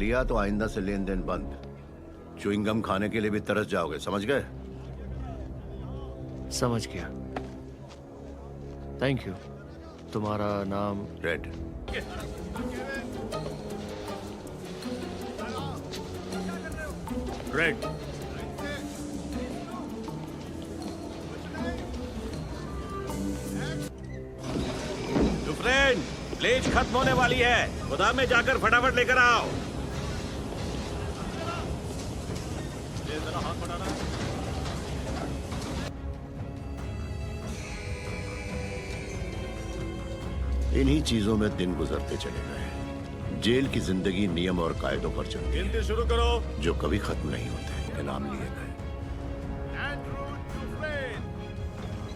लिया तो आइंदा से लेन देन बंद। च्युइंगम खाने के लिए भी तरस जाओगे, समझ गए? समझ गया। Thank you. तुम्हारा नाम? रेड। रेड। डुफ्रेन, लेज खत्म होने वाली है। गोदाम में जाकर फटाफट लेकर आओ। इन्हीं चीजों में दिन गुजरते चले गए। जेल की जिंदगी नियम और कायदों पर चलती है। गिनती शुरू करो। जो कभी खत्म नहीं होते। इनाम लिए गए।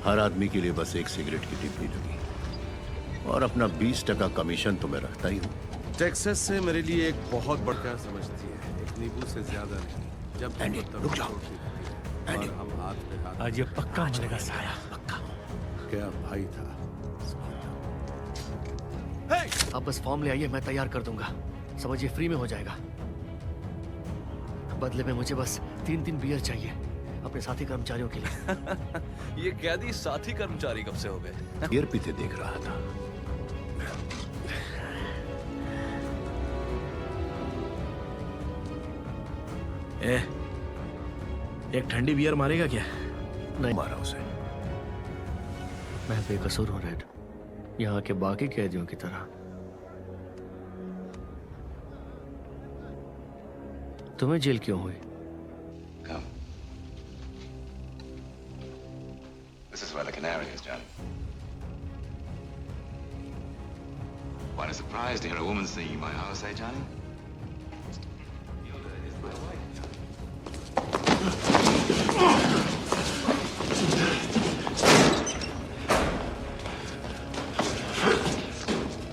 हर आदमी के लिए बस एक सिगरेट की डिब्बी लगी और अपना 20% कमीशन तो मैं रखता ही हूँ। टेक्सास से मेरे लिए एक बहुत बड़का समझती है, एक नींबू से ज्यादा नहीं। जब एंडी, रुक जाओ। एंडी, हम हाथ पे हाथ। आज ये पक्का मिलेगा साया, पक्का। क्या भाई था। आप बस फॉर्म ले आइए, मैं तैयार कर दूंगा। समझिए फ्री में हो जाएगा। बदले में मुझे बस 3 बियर चाहिए अपने साथी कर्मचारियों के लिए। ये कैदी साथी कर्मचारी कब से हो गए? बियर पीते देख रहा था। एक ठंडी बियर मारेगा क्या? नहीं मारा उसे। मैं बेकसूर हूँ रेड, यहाँ के बाकी कैदियों की तरह। तुम्हें जेल क्यों हुई? Come. This is where the canary is, Johnny. Quite a surprise to hear a woman singing in my house, eh, Johnny? Yoda is my wife.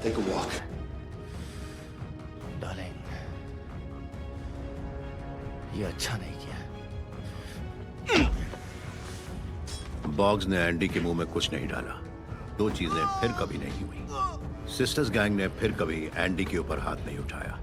Take a walk. Darling, ये अच्छा नहीं किया। बॉग्स ने एंडी के मुंह में कुछ नहीं डाला। 2 चीजें फिर कभी नहीं हुई। सिस्टर्स गैंग ने फिर कभी एंडी के ऊपर हाथ नहीं उठाया।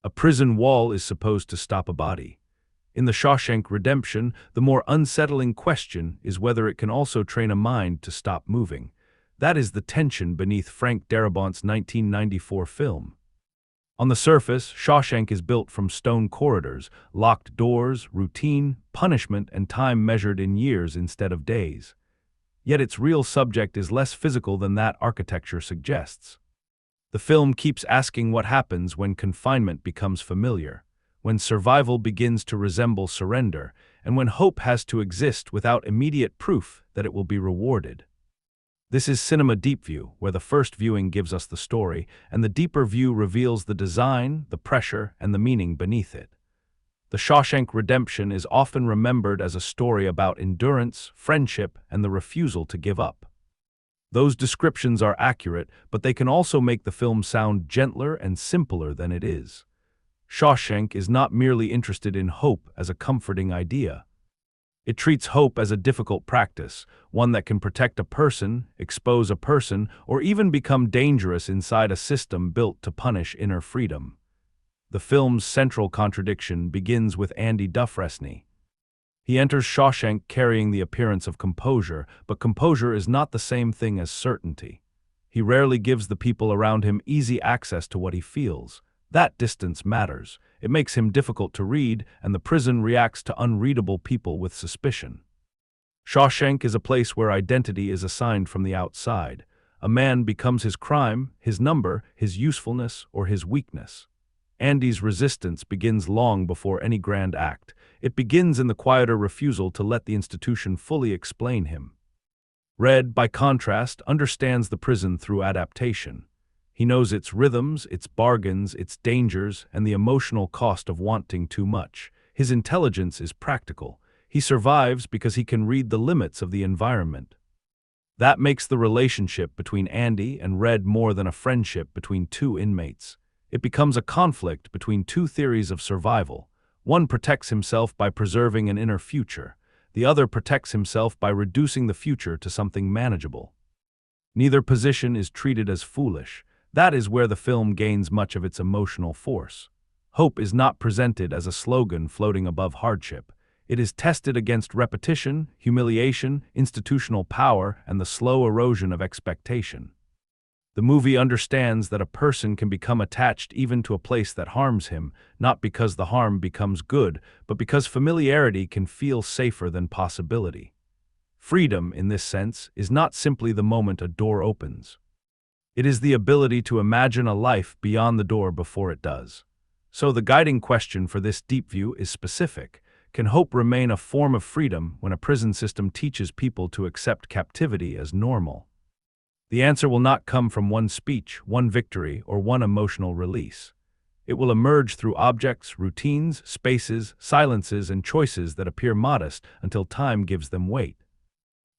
A prison wall is supposed to stop a body. In the Shawshank Redemption, the more unsettling question is whether it can also train a mind to stop moving. That is the tension beneath Frank Darabont's 1994 film. On the surface, Shawshank is built from stone corridors, locked doors, routine, punishment, and time measured in years instead of days. Yet its real subject is less physical than that architecture suggests. The film keeps asking what happens when confinement becomes familiar, when survival begins to resemble surrender, and when hope has to exist without immediate proof that it will be rewarded. This is Cinema Deep View, where the first viewing gives us the story, and the deeper view reveals the design, the pressure, and the meaning beneath it. The Shawshank Redemption is often remembered as a story about endurance, friendship, and the refusal to give up. Those descriptions are accurate, but they can also make the film sound gentler and simpler than it is. Shawshank is not merely interested in hope as a comforting idea. It treats hope as a difficult practice, one that can protect a person, expose a person, or even become dangerous inside a system built to punish inner freedom. The film's central contradiction begins with Andy Dufresne. He enters Shawshank carrying the appearance of composure, but composure is not the same thing as certainty. He rarely gives the people around him easy access to what he feels. That distance matters. It makes him difficult to read, and the prison reacts to unreadable people with suspicion. Shawshank is a place where identity is assigned from the outside. A man becomes his crime, his number, his usefulness, or his weakness. Andy's resistance begins long before any grand act. It begins in the quieter refusal to let the institution fully explain him. Red, by contrast, understands the prison through adaptation. He knows its rhythms, its bargains, its dangers, and the emotional cost of wanting too much. His intelligence is practical. He survives because he can read the limits of the environment. That makes the relationship between Andy and Red more than a friendship between two inmates. It becomes a conflict between two theories of survival. One protects himself by preserving an inner future. The other protects himself by reducing the future to something manageable. Neither position is treated as foolish. That is where the film gains much of its emotional force. Hope is not presented as a slogan floating above hardship. It is tested against repetition, humiliation, institutional power, and the slow erosion of expectation. The movie understands that a person can become attached even to a place that harms him, not because the harm becomes good, but because familiarity can feel safer than possibility. Freedom, in this sense, is not simply the moment a door opens. It is the ability to imagine a life beyond the door before it does. So the guiding question for this deep view is specific. Can hope remain a form of freedom when a prison system teaches people to accept captivity as normal? The answer will not come from one speech, one victory, or one emotional release. It will emerge through objects, routines, spaces, silences, and choices that appear modest until time gives them weight.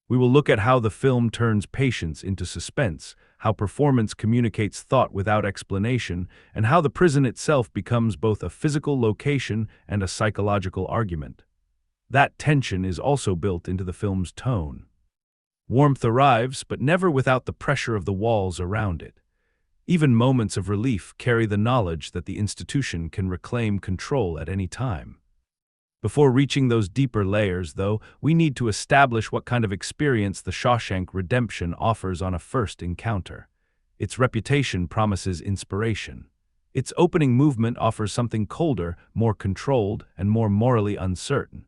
We will look at how the film turns patience into suspense, how performance communicates thought without explanation, and how the prison itself becomes both a physical location and a psychological argument. That tension is also built into the film's tone. Warmth arrives, but never without the pressure of the walls around it. Even moments of relief carry the knowledge that the institution can reclaim control at any time. Before reaching those deeper layers, though, we need to establish what kind of experience the Shawshank Redemption offers on a first encounter. Its reputation promises inspiration. Its opening movement offers something colder, more controlled, and more morally uncertain.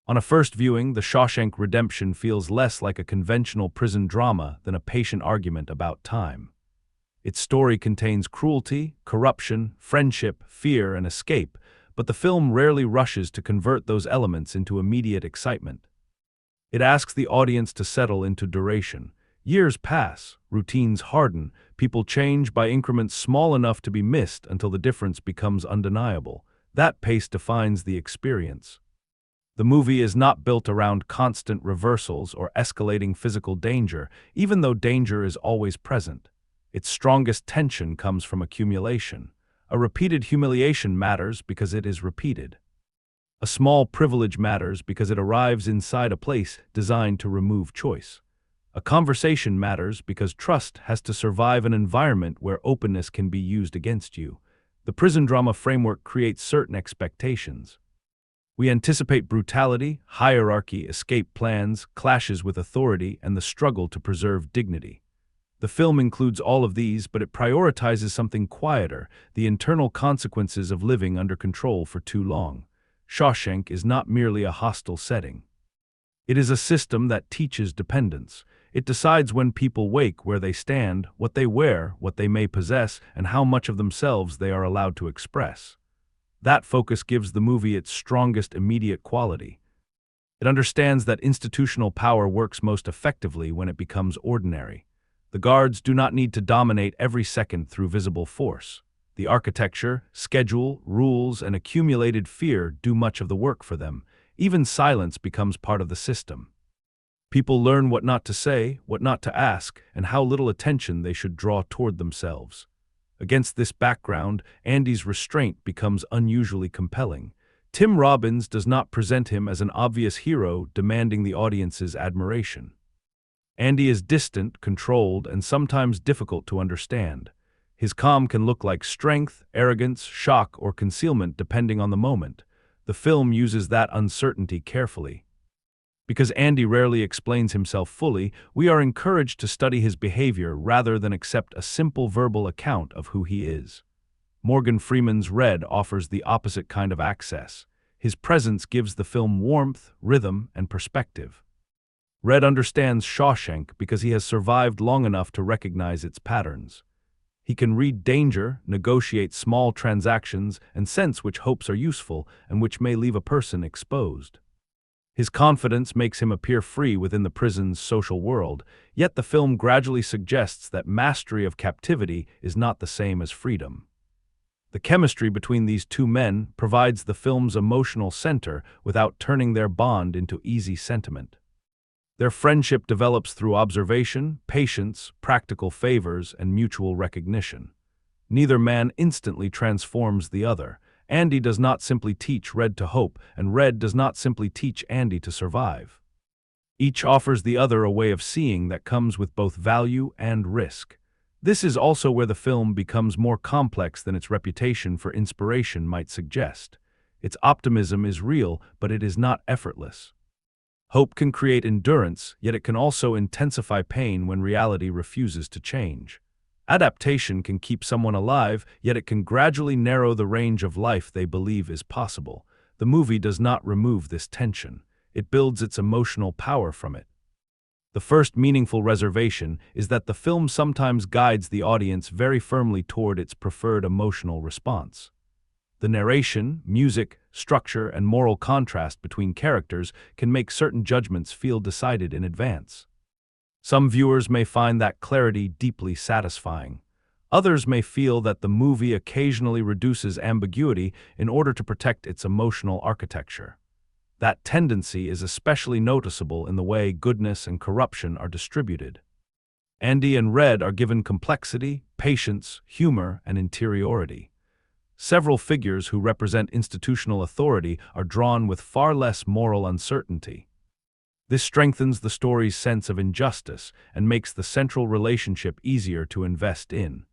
On a first viewing, the Shawshank Redemption feels less like a conventional prison drama than a patient argument about time. Its story contains cruelty, corruption, friendship, fear, and escape, but the film rarely rushes to convert those elements into immediate excitement. It asks the audience to settle into duration. Years pass, routines harden, people change by increments small enough to be missed until the difference becomes undeniable. That pace defines the experience. The movie is not built around constant reversals or escalating physical danger, even though danger is always present. Its strongest tension comes from accumulation. A repeated humiliation matters because it is repeated. A small privilege matters because it arrives inside a place designed to remove choice. A conversation matters because trust has to survive an environment where openness can be used against you. The prison drama framework creates certain expectations. We anticipate brutality, hierarchy, escape plans, clashes with authority, and the struggle to preserve dignity. The film includes all of these, but it prioritizes something quieter, the internal consequences of living under control for too long. Shawshank is not merely a hostile setting. It is a system that teaches dependence. It decides when people wake, where they stand, what they wear, what they may possess, and how much of themselves they are allowed to express. That focus gives the movie its strongest immediate quality. It understands that institutional power works most effectively when it becomes ordinary. The guards do not need to dominate every second through visible force. The architecture, schedule, rules, and accumulated fear do much of the work for them. Even silence becomes part of the system. People learn what not to say, what not to ask, and how little attention they should draw toward themselves. Against this background, Andy's restraint becomes unusually compelling. Tim Robbins does not present him as an obvious hero demanding the audience's admiration. Andy is distant, controlled, and sometimes difficult to understand. His calm can look like strength, arrogance, shock, or concealment depending on the moment. The film uses that uncertainty carefully. Because Andy rarely explains himself fully, we are encouraged to study his behavior rather than accept a simple verbal account of who he is. Morgan Freeman's Red offers the opposite kind of access. His presence gives the film warmth, rhythm, and perspective. Red understands Shawshank because he has survived long enough to recognize its patterns. He can read danger, negotiate small transactions, and sense which hopes are useful and which may leave a person exposed. His confidence makes him appear free within the prison's social world, yet the film gradually suggests that mastery of captivity is not the same as freedom. The chemistry between these two men provides the film's emotional center without turning their bond into easy sentiment. Their friendship develops through observation, patience, practical favors, and mutual recognition. Neither man instantly transforms the other. Andy does not simply teach Red to hope, and Red does not simply teach Andy to survive. Each offers the other a way of seeing that comes with both value and risk. This is also where the film becomes more complex than its reputation for inspiration might suggest. Its optimism is real, but it is not effortless. Hope can create endurance, yet it can also intensify pain when reality refuses to change. Adaptation can keep someone alive, yet it can gradually narrow the range of life they believe is possible. The movie does not remove this tension. It builds its emotional power from it. The first meaningful reservation is that the film sometimes guides the audience very firmly toward its preferred emotional response. The narration, music, structure, and moral contrast between characters can make certain judgments feel decided in advance. Some viewers may find that clarity deeply satisfying. Others may feel that the movie occasionally reduces ambiguity in order to protect its emotional architecture. That tendency is especially noticeable in the way goodness and corruption are distributed. Andy and Red are given complexity, patience, humor, and interiority. Several figures who represent institutional authority are drawn with far less moral uncertainty. This strengthens the story's sense of injustice and makes the central relationship easier to invest in.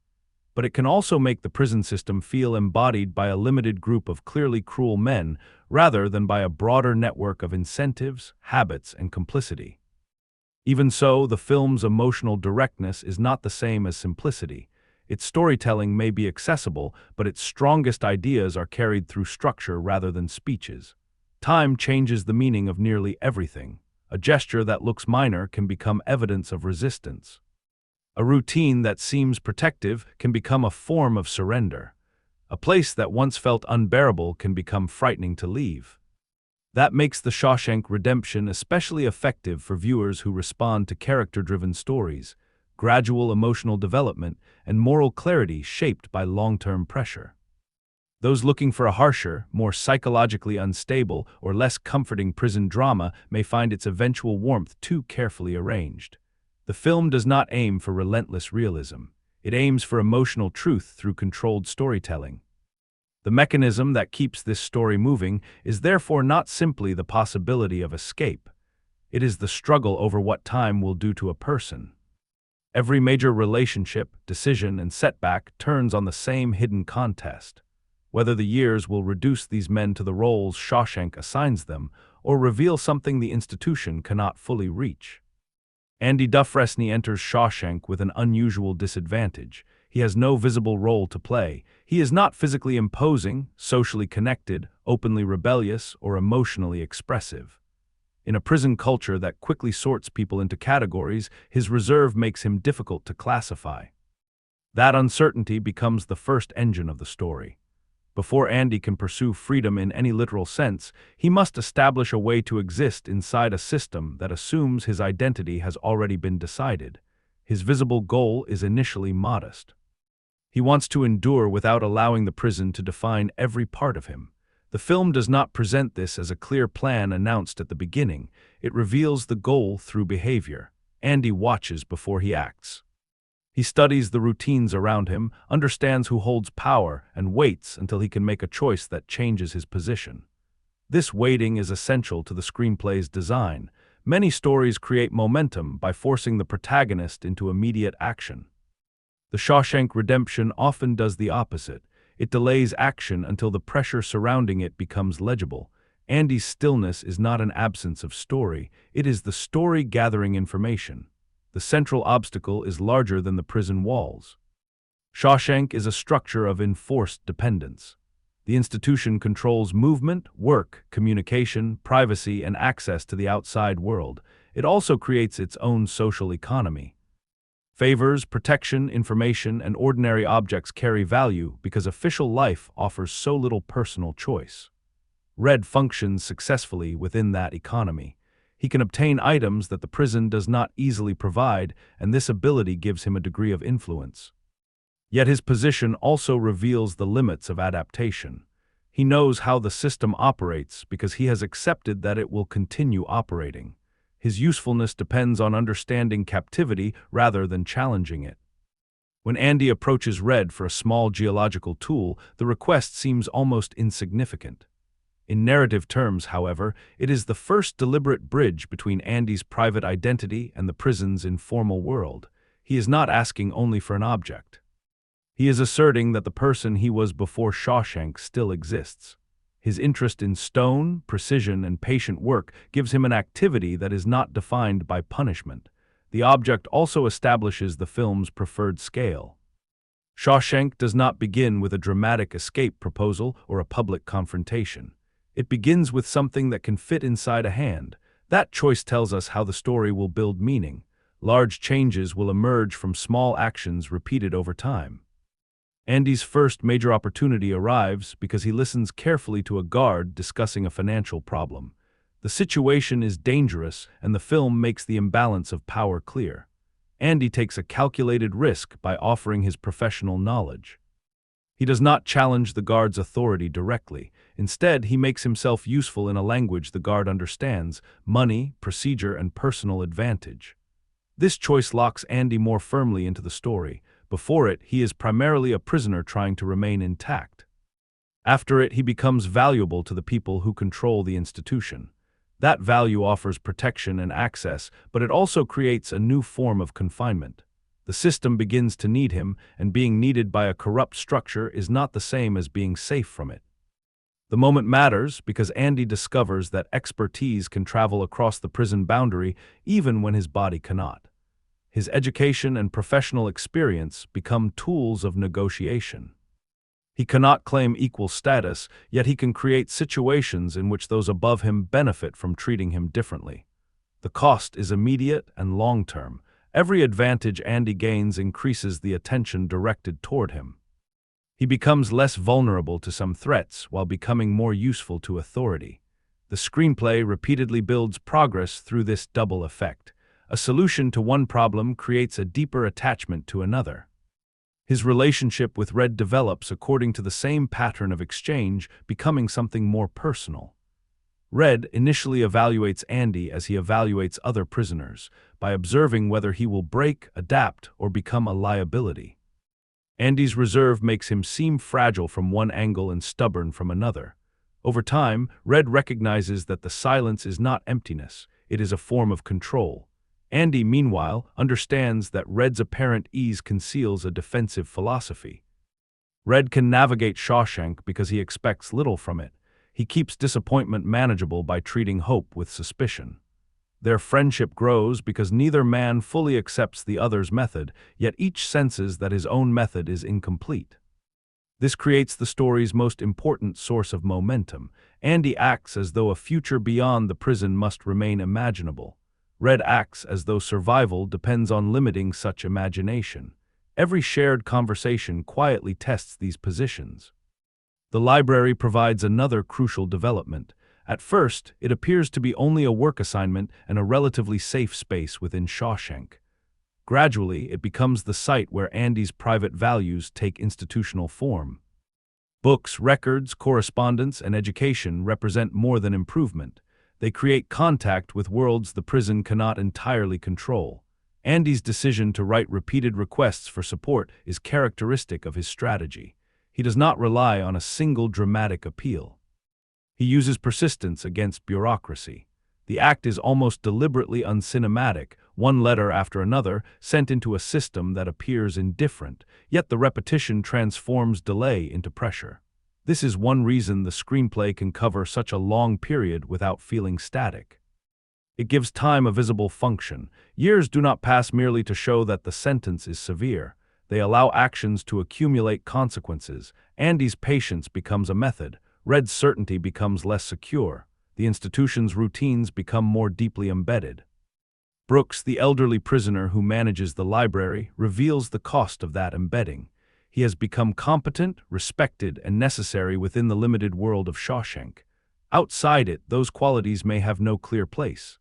But it can also make the prison system feel embodied by a limited group of clearly cruel men rather than by a broader network of incentives, habits, and complicity. Even so, the film's emotional directness is not the same as simplicity. Its storytelling may be accessible, but its strongest ideas are carried through structure rather than speeches. Time changes the meaning of nearly everything. A gesture that looks minor can become evidence of resistance. A routine that seems protective can become a form of surrender. A place that once felt unbearable can become frightening to leave. That makes The Shawshank Redemption especially effective for viewers who respond to character-driven stories, gradual emotional development, and moral clarity shaped by long-term pressure. Those looking for a harsher, more psychologically unstable, or less comforting prison drama may find its eventual warmth too carefully arranged. The film does not aim for relentless realism. It aims for emotional truth through controlled storytelling. The mechanism that keeps this story moving is therefore not simply the possibility of escape. It is the struggle over what time will do to a person. Every major relationship, decision, and setback turns on the same hidden contest. Whether the years will reduce these men to the roles Shawshank assigns them, or reveal something the institution cannot fully reach. Andy Dufresne enters Shawshank with an unusual disadvantage. He has no visible role to play. He is not physically imposing, socially connected, openly rebellious, or emotionally expressive. In a prison culture that quickly sorts people into categories, his reserve makes him difficult to classify. That uncertainty becomes the first engine of the story. Before Andy can pursue freedom in any literal sense, he must establish a way to exist inside a system that assumes his identity has already been decided. His visible goal is initially modest. He wants to endure without allowing the prison to define every part of him. The film does not present this as a clear plan announced at the beginning. It reveals the goal through behavior. Andy watches before he acts. He studies the routines around him, understands who holds power, and waits until he can make a choice that changes his position. This waiting is essential to the screenplay's design. Many stories create momentum by forcing the protagonist into immediate action. The Shawshank Redemption often does the opposite. It delays action until the pressure surrounding it becomes legible. Andy's stillness is not an absence of story, it is the story gathering information. The central obstacle is larger than the prison walls. Shawshank is a structure of enforced dependence. The institution controls movement, work, communication, privacy, and access to the outside world. It also creates its own social economy. Favors, protection, information, and ordinary objects carry value because official life offers so little personal choice. Red functions successfully within that economy. He can obtain items that the prison does not easily provide, and this ability gives him a degree of influence. Yet his position also reveals the limits of adaptation. He knows how the system operates because he has accepted that it will continue operating. His usefulness depends on understanding captivity rather than challenging it. When Andy approaches Red for a small geological tool, the request seems almost insignificant. In narrative terms, however, it is the first deliberate bridge between Andy's private identity and the prison's informal world. He is not asking only for an object. He is asserting that the person he was before Shawshank still exists. His interest in stone, precision, and patient work gives him an activity that is not defined by punishment. The object also establishes the film's preferred scale. Shawshank does not begin with a dramatic escape proposal or a public confrontation. It begins with something that can fit inside a hand. That choice tells us how the story will build meaning. Large changes will emerge from small actions repeated over time. Andy's first major opportunity arrives because he listens carefully to a guard discussing a financial problem. The situation is dangerous, and the film makes the imbalance of power clear. Andy takes a calculated risk by offering his professional knowledge. He does not challenge the guard's authority directly. Instead, he makes himself useful in a language the guard understands: money, procedure, and personal advantage. This choice locks Andy more firmly into the story. Before it, he is primarily a prisoner trying to remain intact. After it, he becomes valuable to the people who control the institution. That value offers protection and access, but it also creates a new form of confinement. The system begins to need him, and being needed by a corrupt structure is not the same as being safe from it. The moment matters because Andy discovers that expertise can travel across the prison boundary even when his body cannot. His education and professional experience become tools of negotiation. He cannot claim equal status, yet he can create situations in which those above him benefit from treating him differently. The cost is immediate and long-term. Every advantage Andy gains increases the attention directed toward him. He becomes less vulnerable to some threats while becoming more useful to authority. The screenplay repeatedly builds progress through this double effect. A solution to one problem creates a deeper attachment to another. His relationship with Red develops according to the same pattern of exchange, becoming something more personal. Red initially evaluates Andy as he evaluates other prisoners, by observing whether he will break, adapt, or become a liability. Andy's reserve makes him seem fragile from one angle and stubborn from another. Over time, Red recognizes that the silence is not emptiness, it is a form of control. Andy, meanwhile, understands that Red's apparent ease conceals a defensive philosophy. Red can navigate Shawshank because he expects little from it. He keeps disappointment manageable by treating hope with suspicion. Their friendship grows because neither man fully accepts the other's method, yet each senses that his own method is incomplete. This creates the story's most important source of momentum. Andy acts as though a future beyond the prison must remain imaginable. Red acts as though survival depends on limiting such imagination. Every shared conversation quietly tests these positions. The library provides another crucial development. At first, it appears to be only a work assignment and a relatively safe space within Shawshank. Gradually, it becomes the site where Andy's private values take institutional form. Books, records, correspondence, and education represent more than improvement. They create contact with worlds the prison cannot entirely control. Andy's decision to write repeated requests for support is characteristic of his strategy. He does not rely on a single dramatic appeal. He uses persistence against bureaucracy. The act is almost deliberately uncinematic, one letter after another, sent into a system that appears indifferent, yet the repetition transforms delay into pressure. This is one reason the screenplay can cover such a long period without feeling static. It gives time a visible function. Years do not pass merely to show that the sentence is severe. They allow actions to accumulate consequences. Andy's patience becomes a method. Red's certainty becomes less secure. The institution's routines become more deeply embedded. Brooks, the elderly prisoner who manages the library, reveals the cost of that embedding. He has become competent, respected, and necessary within the limited world of Shawshank. Outside it, those qualities may have no clear place.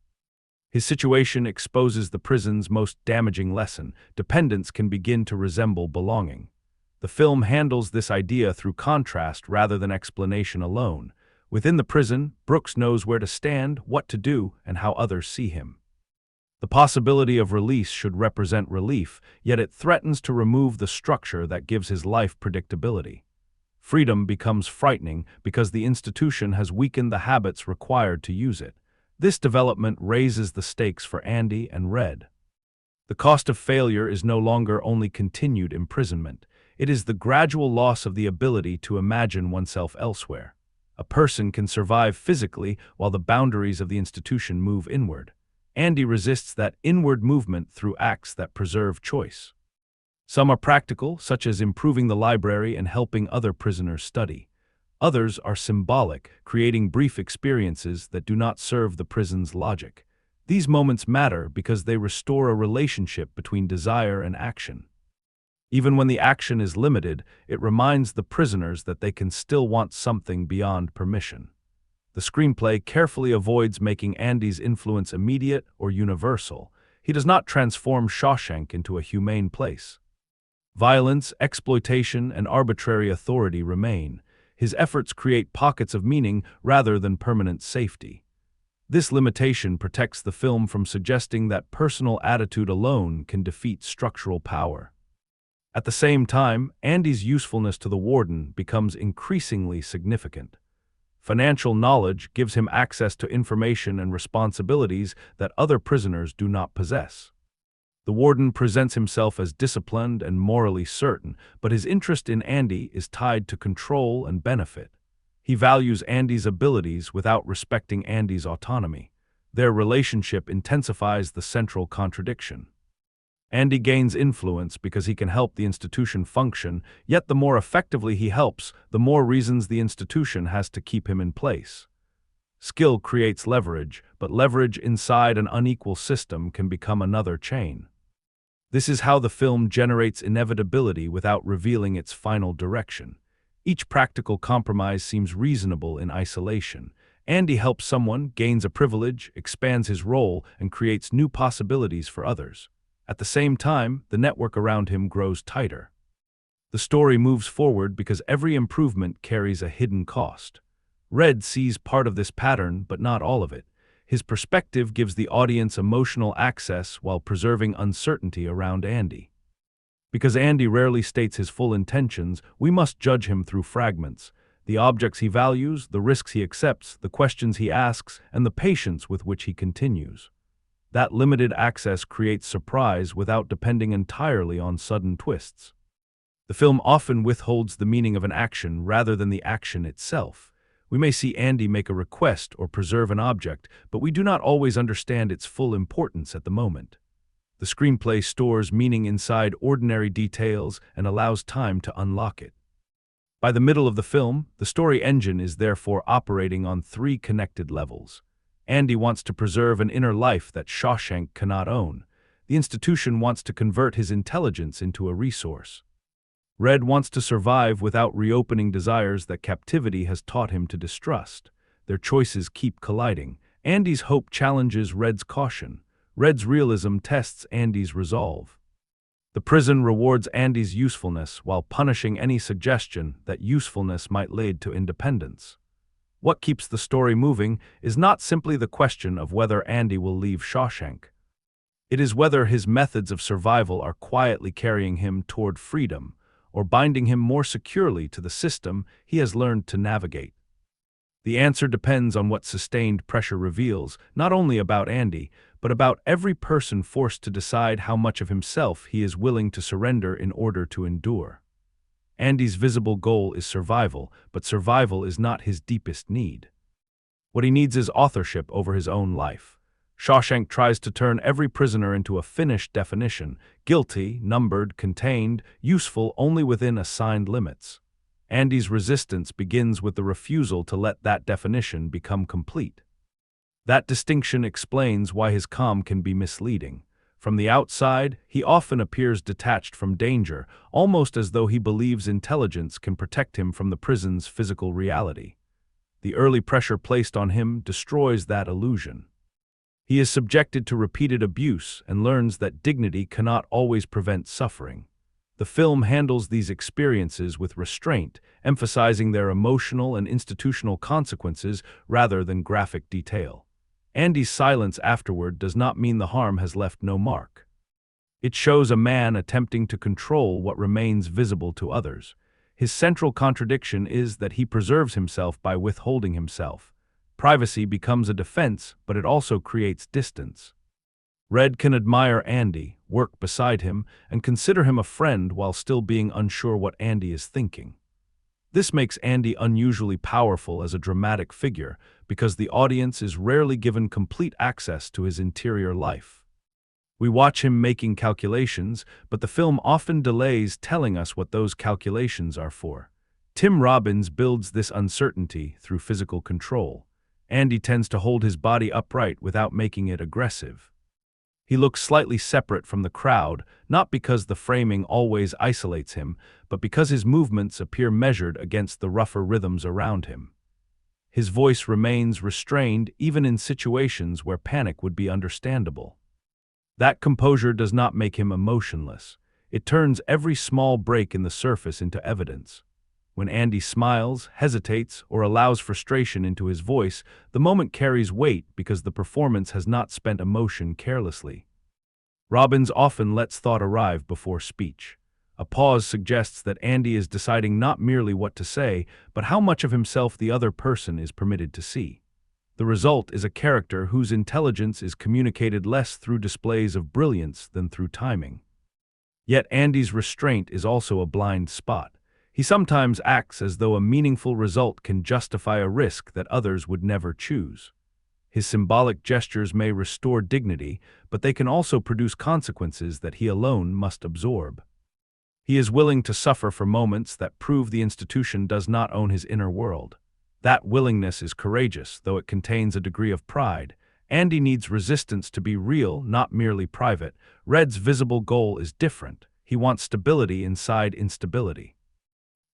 His situation exposes the prison's most damaging lesson: dependence can begin to resemble belonging. The film handles this idea through contrast rather than explanation alone. Within the prison, Brooks knows where to stand, what to do, and how others see him. The possibility of release should represent relief, yet it threatens to remove the structure that gives his life predictability. Freedom becomes frightening because the institution has weakened the habits required to use it. This development raises the stakes for Andy and Red. The cost of failure is no longer only continued imprisonment. It is the gradual loss of the ability to imagine oneself elsewhere. A person can survive physically while the boundaries of the institution move inward. Andy resists that inward movement through acts that preserve choice. Some are practical, such as improving the library and helping other prisoners study. Others are symbolic, creating brief experiences that do not serve the prison's logic. These moments matter because they restore a relationship between desire and action. Even when the action is limited, it reminds the prisoners that they can still want something beyond permission. The screenplay carefully avoids making Andy's influence immediate or universal. He does not transform Shawshank into a humane place. Violence, exploitation, and arbitrary authority remain. His efforts create pockets of meaning rather than permanent safety. This limitation protects the film from suggesting that personal attitude alone can defeat structural power. At the same time, Andy's usefulness to the warden becomes increasingly significant. Financial knowledge gives him access to information and responsibilities that other prisoners do not possess. The warden presents himself as disciplined and morally certain, but his interest in Andy is tied to control and benefit. He values Andy's abilities without respecting Andy's autonomy. Their relationship intensifies the central contradiction. Andy gains influence because he can help the institution function, yet the more effectively he helps, the more reasons the institution has to keep him in place. Skill creates leverage, but leverage inside an unequal system can become another chain. This is how the film generates inevitability without revealing its final direction. Each practical compromise seems reasonable in isolation. Andy helps someone, gains a privilege, expands his role, and creates new possibilities for others. At the same time, the network around him grows tighter. The story moves forward because every improvement carries a hidden cost. Red sees part of this pattern, but not all of it. His perspective gives the audience emotional access while preserving uncertainty around Andy. Because Andy rarely states his full intentions, we must judge him through fragments: the objects he values, the risks he accepts, the questions he asks, and the patience with which he continues. That limited access creates surprise without depending entirely on sudden twists. The film often withholds the meaning of an action rather than the action itself. We may see Andy make a request or preserve an object, but we do not always understand its full importance at the moment. The screenplay stores meaning inside ordinary details and allows time to unlock it. By the middle of the film, the story engine is therefore operating on three connected levels. Andy wants to preserve an inner life that Shawshank cannot own. The institution wants to convert his intelligence into a resource. Red wants to survive without reopening desires that captivity has taught him to distrust. Their choices keep colliding. Andy's hope challenges Red's caution. Red's realism tests Andy's resolve. The prison rewards Andy's usefulness while punishing any suggestion that usefulness might lead to independence. What keeps the story moving is not simply the question of whether Andy will leave Shawshank. It is whether his methods of survival are quietly carrying him toward freedom or binding him more securely to the system he has learned to navigate. The answer depends on what sustained pressure reveals, not only about Andy, but about every person forced to decide how much of himself he is willing to surrender in order to endure. Andy's visible goal is survival, but survival is not his deepest need. What he needs is authorship over his own life. Shawshank tries to turn every prisoner into a finished definition, guilty, numbered, contained, useful only within assigned limits. Andy's resistance begins with the refusal to let that definition become complete. That distinction explains why his calm can be misleading. From the outside, he often appears detached from danger, almost as though he believes intelligence can protect him from the prison's physical reality. The early pressure placed on him destroys that illusion. He is subjected to repeated abuse and learns that dignity cannot always prevent suffering. The film handles these experiences with restraint, emphasizing their emotional and institutional consequences rather than graphic detail. Andy's silence afterward does not mean the harm has left no mark. It shows a man attempting to control what remains visible to others. His central contradiction is that he preserves himself by withholding himself. Privacy becomes a defense, but it also creates distance. Red can admire Andy, work beside him, and consider him a friend while still being unsure what Andy is thinking. This makes Andy unusually powerful as a dramatic figure because the audience is rarely given complete access to his interior life. We watch him making calculations, but the film often delays telling us what those calculations are for. Tim Robbins builds this uncertainty through physical control. Andy tends to hold his body upright without making it aggressive. He looks slightly separate from the crowd, not because the framing always isolates him, but because his movements appear measured against the rougher rhythms around him. His voice remains restrained even in situations where panic would be understandable. That composure does not make him emotionless. It turns every small break in the surface into evidence. When Andy smiles, hesitates, or allows frustration into his voice, the moment carries weight because the performance has not spent emotion carelessly. Robbins often lets thought arrive before speech. A pause suggests that Andy is deciding not merely what to say, but how much of himself the other person is permitted to see. The result is a character whose intelligence is communicated less through displays of brilliance than through timing. Yet Andy's restraint is also a blind spot. He sometimes acts as though a meaningful result can justify a risk that others would never choose. His symbolic gestures may restore dignity, but they can also produce consequences that he alone must absorb. He is willing to suffer for moments that prove the institution does not own his inner world. That willingness is courageous, though it contains a degree of pride. Andy needs resistance to be real, not merely private. Red's visible goal is different. He wants stability inside instability.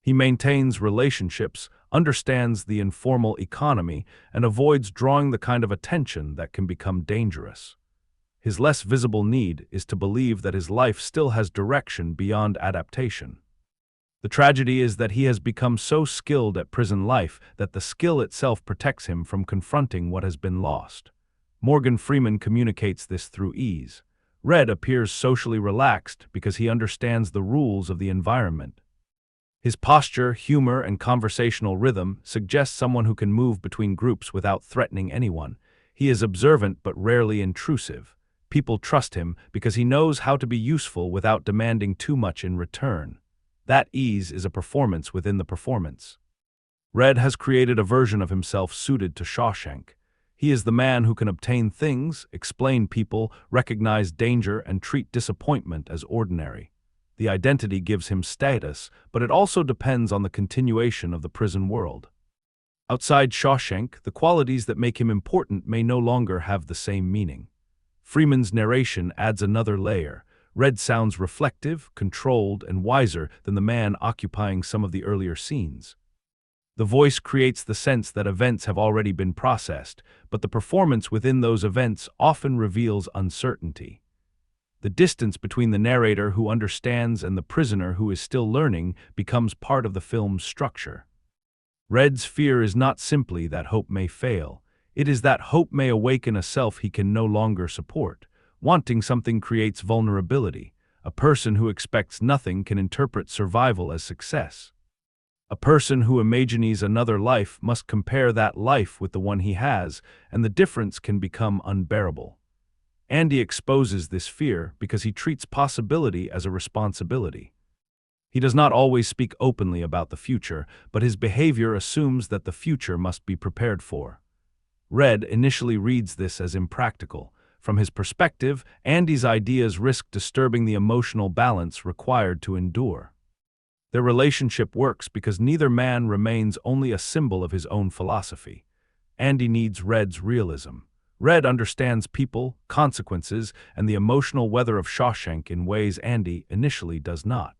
He maintains relationships, understands the informal economy, and avoids drawing the kind of attention that can become dangerous. His less visible need is to believe that his life still has direction beyond adaptation. The tragedy is that he has become so skilled at prison life that the skill itself protects him from confronting what has been lost. Morgan Freeman communicates this through ease. Red appears socially relaxed because he understands the rules of the environment. His posture, humor, and conversational rhythm suggest someone who can move between groups without threatening anyone. He is observant but rarely intrusive. People trust him because he knows how to be useful without demanding too much in return. That ease is a performance within the performance. Red has created a version of himself suited to Shawshank. He is the man who can obtain things, explain people, recognize danger, and treat disappointment as ordinary. The identity gives him status, but it also depends on the continuation of the prison world. Outside Shawshank, the qualities that make him important may no longer have the same meaning. Freeman's narration adds another layer. Red sounds reflective, controlled, and wiser than the man occupying some of the earlier scenes. The voice creates the sense that events have already been processed, but the performance within those events often reveals uncertainty. The distance between the narrator who understands and the prisoner who is still learning becomes part of the film's structure. Red's fear is not simply that hope may fail. It is that hope may awaken a self he can no longer support. Wanting something creates vulnerability. A person who expects nothing can interpret survival as success. A person who imagines another life must compare that life with the one he has, and the difference can become unbearable. Andy exposes this fear because he treats possibility as a responsibility. He does not always speak openly about the future, but his behavior assumes that the future must be prepared for. Red initially reads this as impractical. From his perspective, Andy's ideas risk disturbing the emotional balance required to endure. Their relationship works because neither man remains only a symbol of his own philosophy. Andy needs Red's realism. Red understands people, consequences, and the emotional weather of Shawshank in ways Andy initially does not.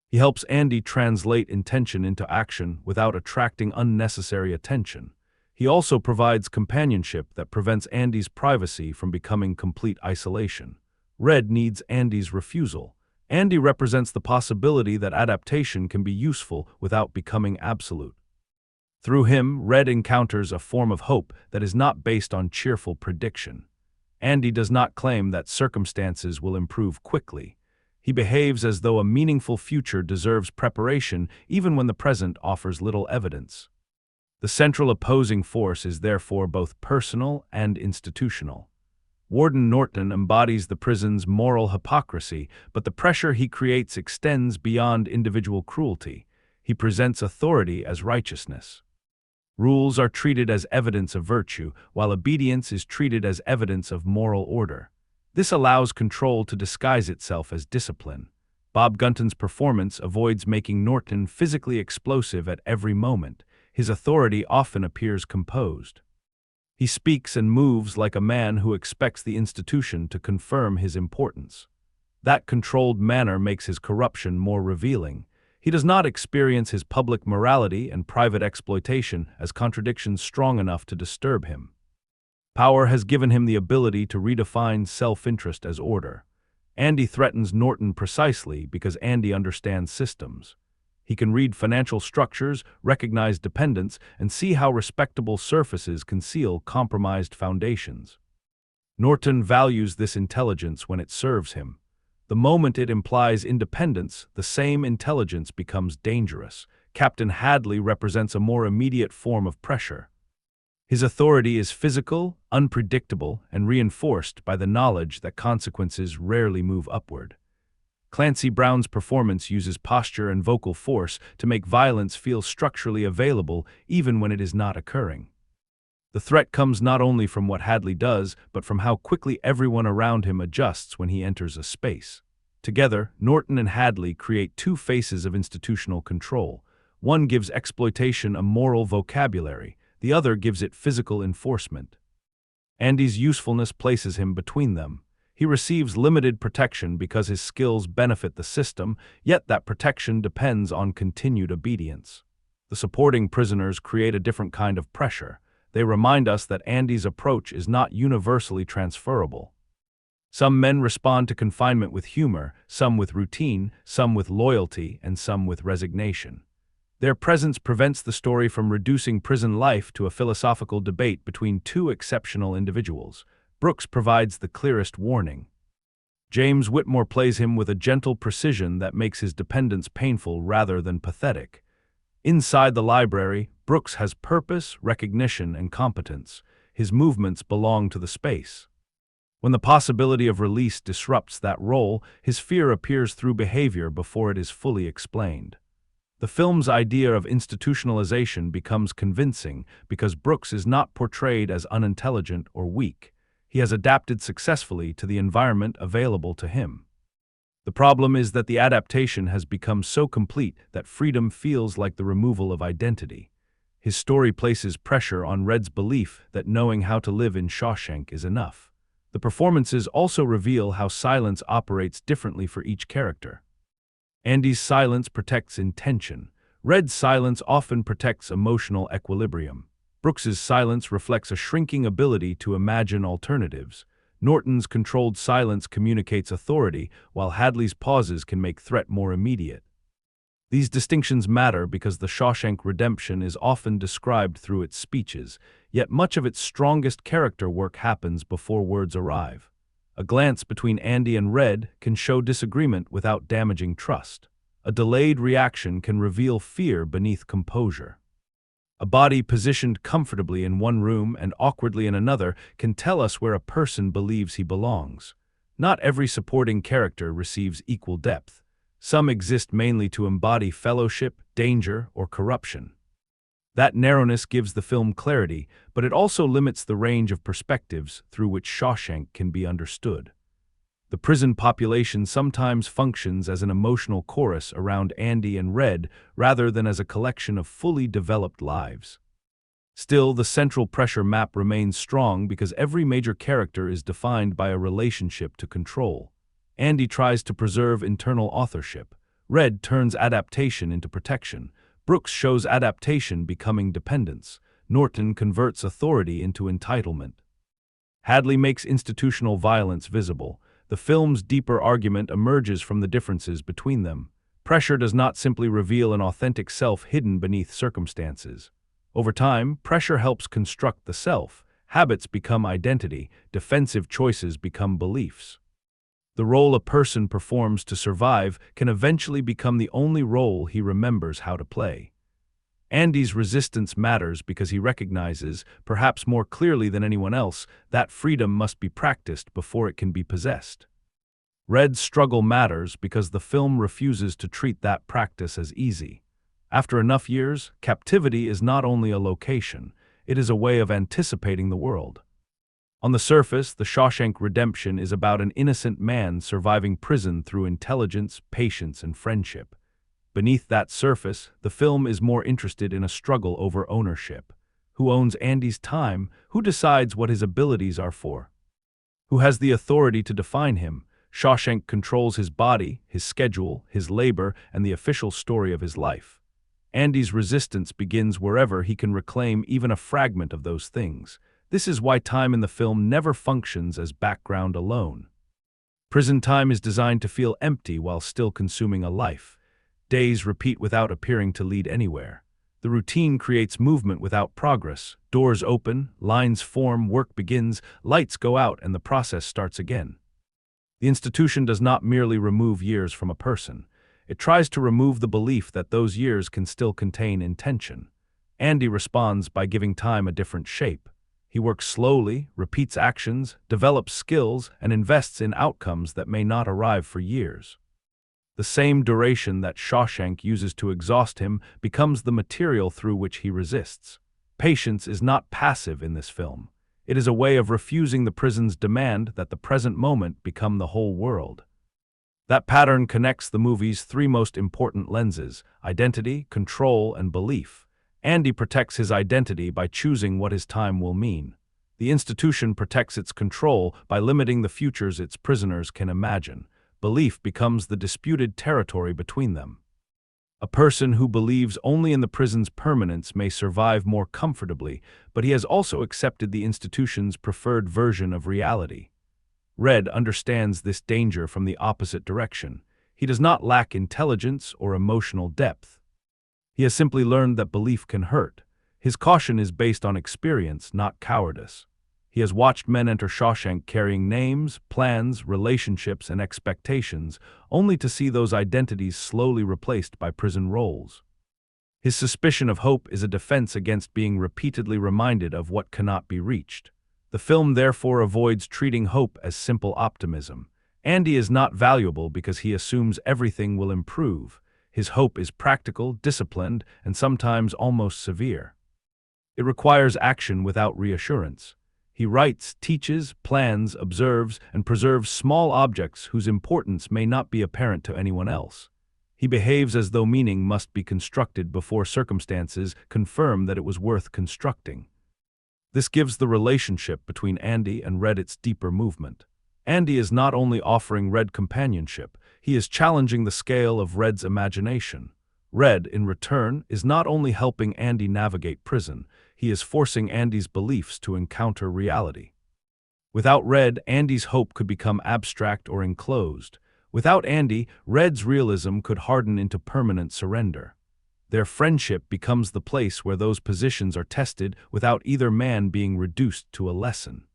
He helps Andy translate intention into action without attracting unnecessary attention. He also provides companionship that prevents Andy's privacy from becoming complete isolation. Red needs Andy's refusal. Andy represents the possibility that adaptation can be useful without becoming absolute. Through him, Red encounters a form of hope that is not based on cheerful prediction. Andy does not claim that circumstances will improve quickly. He behaves as though a meaningful future deserves preparation even when the present offers little evidence. The central opposing force is therefore both personal and institutional. Warden Norton embodies the prison's moral hypocrisy, but the pressure he creates extends beyond individual cruelty. He presents authority as righteousness. Rules are treated as evidence of virtue, while obedience is treated as evidence of moral order. This allows control to disguise itself as discipline. Bob Gunton's performance avoids making Norton physically explosive at every moment. His authority often appears composed. He speaks and moves like a man who expects the institution to confirm his importance. That controlled manner makes his corruption more revealing. He does not experience his public morality and private exploitation as contradictions strong enough to disturb him. Power has given him the ability to redefine self-interest as order. Andy threatens Norton precisely because Andy understands systems. He can read financial structures, recognize dependence, and see how respectable surfaces conceal compromised foundations. Norton values this intelligence when it serves him. The moment it implies independence, the same intelligence becomes dangerous. Captain Hadley represents a more immediate form of pressure. His authority is physical, unpredictable, and reinforced by the knowledge that consequences rarely move upward. Clancy Brown's performance uses posture and vocal force to make violence feel structurally available even when it is not occurring. The threat comes not only from what Hadley does, but from how quickly everyone around him adjusts when he enters a space. Together, Norton and Hadley create two faces of institutional control. One gives exploitation a moral vocabulary, the other gives it physical enforcement. Andy's usefulness places him between them. He receives limited protection because his skills benefit the system, yet that protection depends on continued obedience. The supporting prisoners create a different kind of pressure. They remind us that Andy's approach is not universally transferable. Some men respond to confinement with humor, some with routine, some with loyalty, and some with resignation. Their presence prevents the story from reducing prison life to a philosophical debate between two exceptional individuals. Brooks provides the clearest warning. James Whitmore plays him with a gentle precision that makes his dependence painful rather than pathetic. Inside the library, Brooks has purpose, recognition, and competence. His movements belong to the space. When the possibility of release disrupts that role, his fear appears through behavior before it is fully explained. The film's idea of institutionalization becomes convincing because Brooks is not portrayed as unintelligent or weak. He has adapted successfully to the environment available to him. The problem is that the adaptation has become so complete that freedom feels like the removal of identity. His story places pressure on Red's belief that knowing how to live in Shawshank is enough. The performances also reveal how silence operates differently for each character. Andy's silence protects intention. Red's silence often protects emotional equilibrium. Brooks's silence reflects a shrinking ability to imagine alternatives. Norton's controlled silence communicates authority, while Hadley's pauses can make threat more immediate. These distinctions matter because The Shawshank Redemption is often described through its speeches, yet much of its strongest character work happens before words arrive. A glance between Andy and Red can show disagreement without damaging trust. A delayed reaction can reveal fear beneath composure. A body positioned comfortably in one room and awkwardly in another can tell us where a person believes he belongs. Not every supporting character receives equal depth. Some exist mainly to embody fellowship, danger, or corruption. That narrowness gives the film clarity, but it also limits the range of perspectives through which Shawshank can be understood. The prison population sometimes functions as an emotional chorus around Andy and Red rather than as a collection of fully developed lives. Still, the central pressure map remains strong because every major character is defined by a relationship to control. Andy tries to preserve internal authorship. Red turns adaptation into protection. Brooks shows adaptation becoming dependence. Norton converts authority into entitlement. Hadley makes institutional violence visible. The film's deeper argument emerges from the differences between them. Pressure does not simply reveal an authentic self hidden beneath circumstances. Over time, pressure helps construct the self. Habits become identity. Defensive choices become beliefs. The role a person performs to survive can eventually become the only role he remembers how to play. Andy's resistance matters because he recognizes, perhaps more clearly than anyone else, that freedom must be practiced before it can be possessed. Red's struggle matters because the film refuses to treat that practice as easy. After enough years, captivity is not only a location, it is a way of anticipating the world. On the surface, The Shawshank Redemption is about an innocent man surviving prison through intelligence, patience, and friendship. Beneath that surface, the film is more interested in a struggle over ownership. Who owns Andy's time? Who decides what his abilities are for? Who has the authority to define him? Shawshank controls his body, his schedule, his labor, and the official story of his life. Andy's resistance begins wherever he can reclaim even a fragment of those things. This is why time in the film never functions as background alone. Prison time is designed to feel empty while still consuming a life. Days repeat without appearing to lead anywhere. The routine creates movement without progress. Doors open, lines form, work begins, lights go out, and the process starts again. The institution does not merely remove years from a person. It tries to remove the belief that those years can still contain intention. Andy responds by giving time a different shape. He works slowly, repeats actions, develops skills, and invests in outcomes that may not arrive for years. The same duration that Shawshank uses to exhaust him becomes the material through which he resists. Patience is not passive in this film. It is a way of refusing the prison's demand that the present moment become the whole world. That pattern connects the movie's three most important lenses: identity, control, and belief. Andy protects his identity by choosing what his time will mean. The institution protects its control by limiting the futures its prisoners can imagine. Belief becomes the disputed territory between them. A person who believes only in the prison's permanence may survive more comfortably, but he has also accepted the institution's preferred version of reality. Red understands this danger from the opposite direction. He does not lack intelligence or emotional depth. He has simply learned that belief can hurt. His caution is based on experience, not cowardice. He has watched men enter Shawshank carrying names, plans, relationships, and expectations, only to see those identities slowly replaced by prison roles. His suspicion of hope is a defense against being repeatedly reminded of what cannot be reached. The film therefore avoids treating hope as simple optimism. Andy is not valuable because he assumes everything will improve. His hope is practical, disciplined, and sometimes almost severe. It requires action without reassurance. He writes, teaches, plans, observes, and preserves small objects whose importance may not be apparent to anyone else. He behaves as though meaning must be constructed before circumstances confirm that it was worth constructing. This gives the relationship between Andy and Red its deeper movement. Andy is not only offering Red companionship, he is challenging the scale of Red's imagination. Red, in return, is not only helping Andy navigate prison, he is forcing Andy's beliefs to encounter reality. Without Red, Andy's hope could become abstract or enclosed. Without Andy, Red's realism could harden into permanent surrender. Their friendship becomes the place where those positions are tested without either man being reduced to a lesson.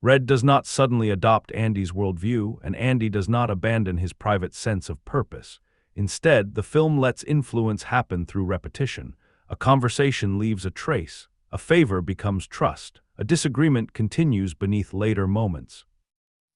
Red does not suddenly adopt Andy's worldview, and Andy does not abandon his private sense of purpose. Instead, the film lets influence happen through repetition. A conversation leaves a trace. A favor becomes trust. A disagreement continues beneath later moments.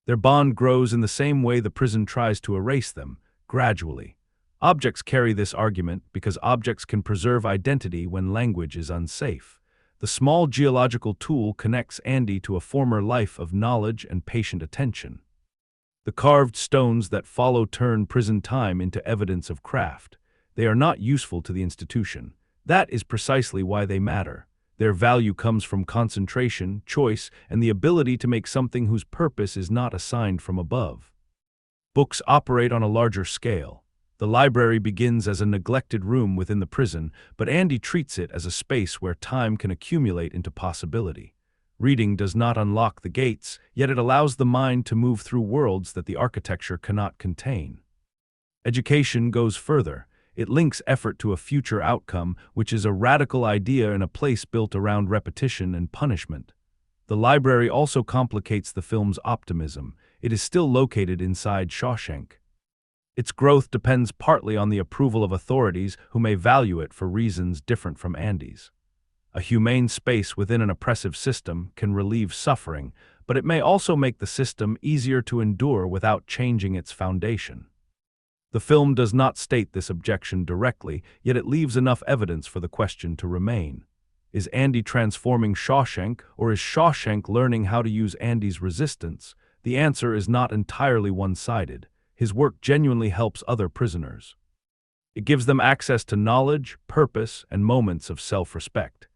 Their bond grows in the same way the prison tries to erase them, gradually. Objects carry this argument because objects can preserve identity when language is unsafe. The small geological tool connects Andy to a former life of knowledge and patient attention. The carved stones that follow turn prison time into evidence of craft. They are not useful to the institution. That is precisely why they matter. Their value comes from concentration, choice, and the ability to make something whose purpose is not assigned from above. Books operate on a larger scale. The library begins as a neglected room within the prison, but Andy treats it as a space where time can accumulate into possibility. Reading does not unlock the gates, yet it allows the mind to move through worlds that the architecture cannot contain. Education goes further. It links effort to a future outcome, which is a radical idea in a place built around repetition and punishment. The library also complicates the film's optimism. It is still located inside Shawshank. Its growth depends partly on the approval of authorities who may value it for reasons different from Andy's. A humane space within an oppressive system can relieve suffering, but it may also make the system easier to endure without changing its foundation. The film does not state this objection directly, yet it leaves enough evidence for the question to remain. Is Andy transforming Shawshank, or is Shawshank learning how to use Andy's resistance? The answer is not entirely one-sided. His work genuinely helps other prisoners. It gives them access to knowledge, purpose, and moments of self-respect.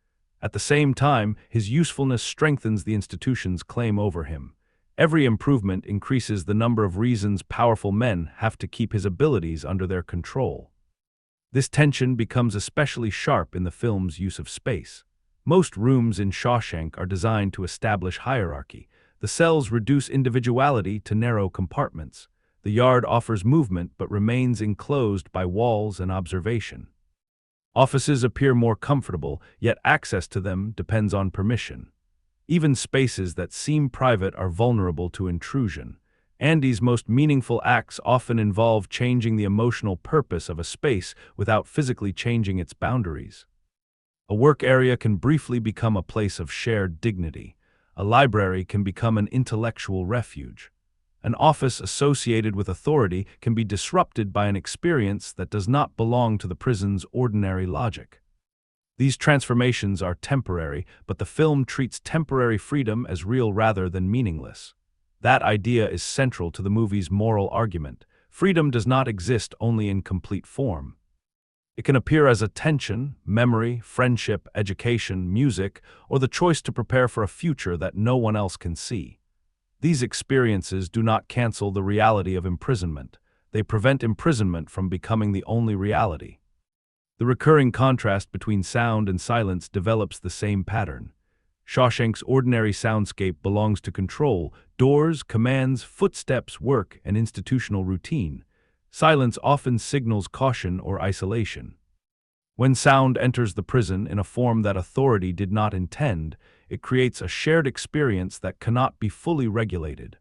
At the same time, his usefulness strengthens the institution's claim over him. Every improvement increases the number of reasons powerful men have to keep his abilities under their control. This tension becomes especially sharp in the film's use of space. Most rooms in Shawshank are designed to establish hierarchy. The cells reduce individuality to narrow compartments. The yard offers movement but remains enclosed by walls and observation. Offices appear more comfortable, yet access to them depends on permission. Even spaces that seem private are vulnerable to intrusion. Andy's most meaningful acts often involve changing the emotional purpose of a space without physically changing its boundaries. A work area can briefly become a place of shared dignity. A library can become an intellectual refuge. An office associated with authority can be disrupted by an experience that does not belong to the prison's ordinary logic. These transformations are temporary, but the film treats temporary freedom as real rather than meaningless. That idea is central to the movie's moral argument. Freedom does not exist only in complete form. It can appear as a tension, memory, friendship, education, music, or the choice to prepare for a future that no one else can see. These experiences do not cancel the reality of imprisonment. They prevent imprisonment from becoming the only reality. The recurring contrast between sound and silence develops the same pattern. Shawshank's ordinary soundscape belongs to control, doors, commands, footsteps, work, and institutional routine. Silence often signals caution or isolation. When sound enters the prison in a form that authority did not intend, it creates a shared experience that cannot be fully regulated.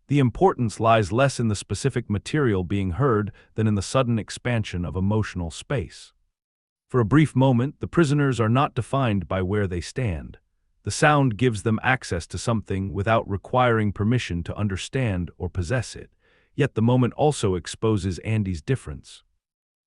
The importance lies less in the specific material being heard than in the sudden expansion of emotional space. For a brief moment, the prisoners are not defined by where they stand. The sound gives them access to something without requiring permission to understand or possess it. Yet the moment also exposes Andy's difference.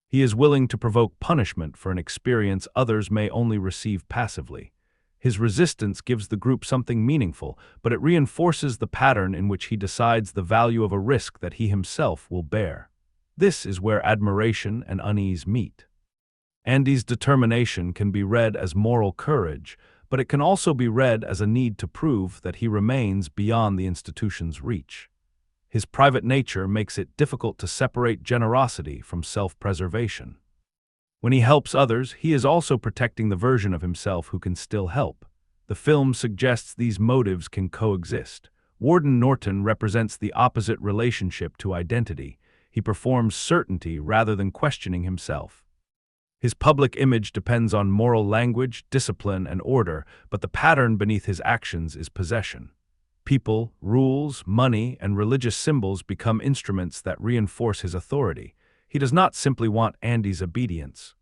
He is willing to provoke punishment for an experience others may only receive passively. His resistance gives the group something meaningful, but it reinforces the pattern in which he decides the value of a risk that he himself will bear. This is where admiration and unease meet. Andy's determination can be read as moral courage, but it can also be read as a need to prove that he remains beyond the institution's reach. His private nature makes it difficult to separate generosity from self-preservation. When he helps others, he is also protecting the version of himself who can still help. The film suggests these motives can coexist. Warden Norton represents the opposite relationship to identity. He performs certainty rather than questioning himself. His public image depends on moral language, discipline, and order, but the pattern beneath his actions is possession. People, rules, money, and religious symbols become instruments that reinforce his authority. He does not simply want Andy's obedience.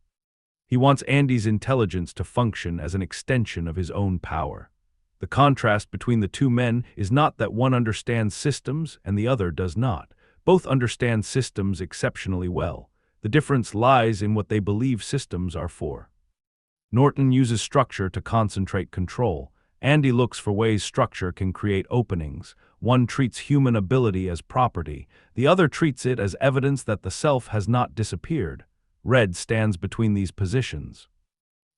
He wants Andy's intelligence to function as an extension of his own power. The contrast between the two men is not that one understands systems and the other does not. Both understand systems exceptionally well. The difference lies in what they believe systems are for. Norton uses structure to concentrate control. Andy looks for ways structure can create openings. One treats human ability as property. The other treats it as evidence that the self has not disappeared. Red stands between these positions.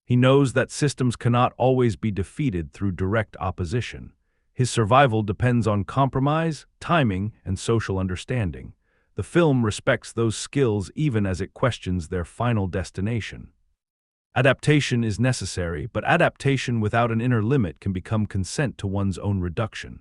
He knows that systems cannot always be defeated through direct opposition. His survival depends on compromise, timing, and social understanding. The film respects those skills even as it questions their final destination. Adaptation is necessary, but adaptation without an inner limit can become consent to one's own reduction.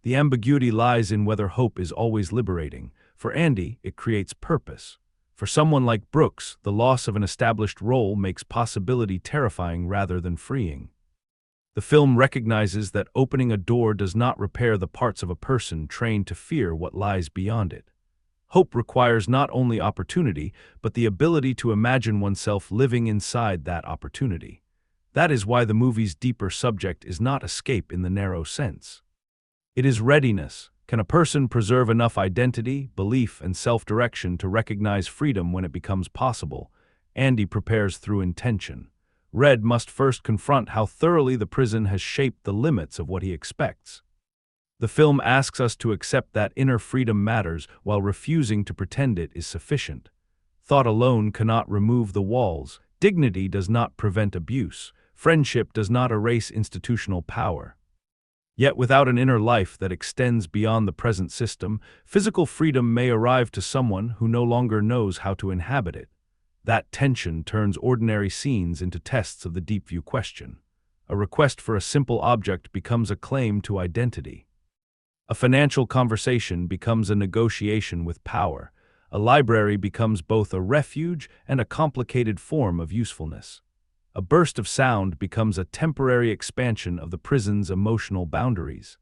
The ambiguity lies in whether hope is always liberating. For Andy, it creates purpose. For someone like Brooks, the loss of an established role makes possibility terrifying rather than freeing. The film recognizes that opening a door does not repair the parts of a person trained to fear what lies beyond it. Hope requires not only opportunity, but the ability to imagine oneself living inside that opportunity. That is why the movie's deeper subject is not escape in the narrow sense. It is readiness. Can a person preserve enough identity, belief, and self-direction to recognize freedom when it becomes possible? Andy prepares through intention. Red must first confront how thoroughly the prison has shaped the limits of what he expects. The film asks us to accept that inner freedom matters while refusing to pretend it is sufficient. Thought alone cannot remove the walls. Dignity does not prevent abuse. Friendship does not erase institutional power. Yet without an inner life that extends beyond the present system, physical freedom may arrive to someone who no longer knows how to inhabit it. That tension turns ordinary scenes into tests of the deep view question. A request for a simple object becomes a claim to identity. A financial conversation becomes a negotiation with power. A library becomes both a refuge and a complicated form of usefulness. A burst of sound becomes a temporary expansion of the prison's emotional boundaries.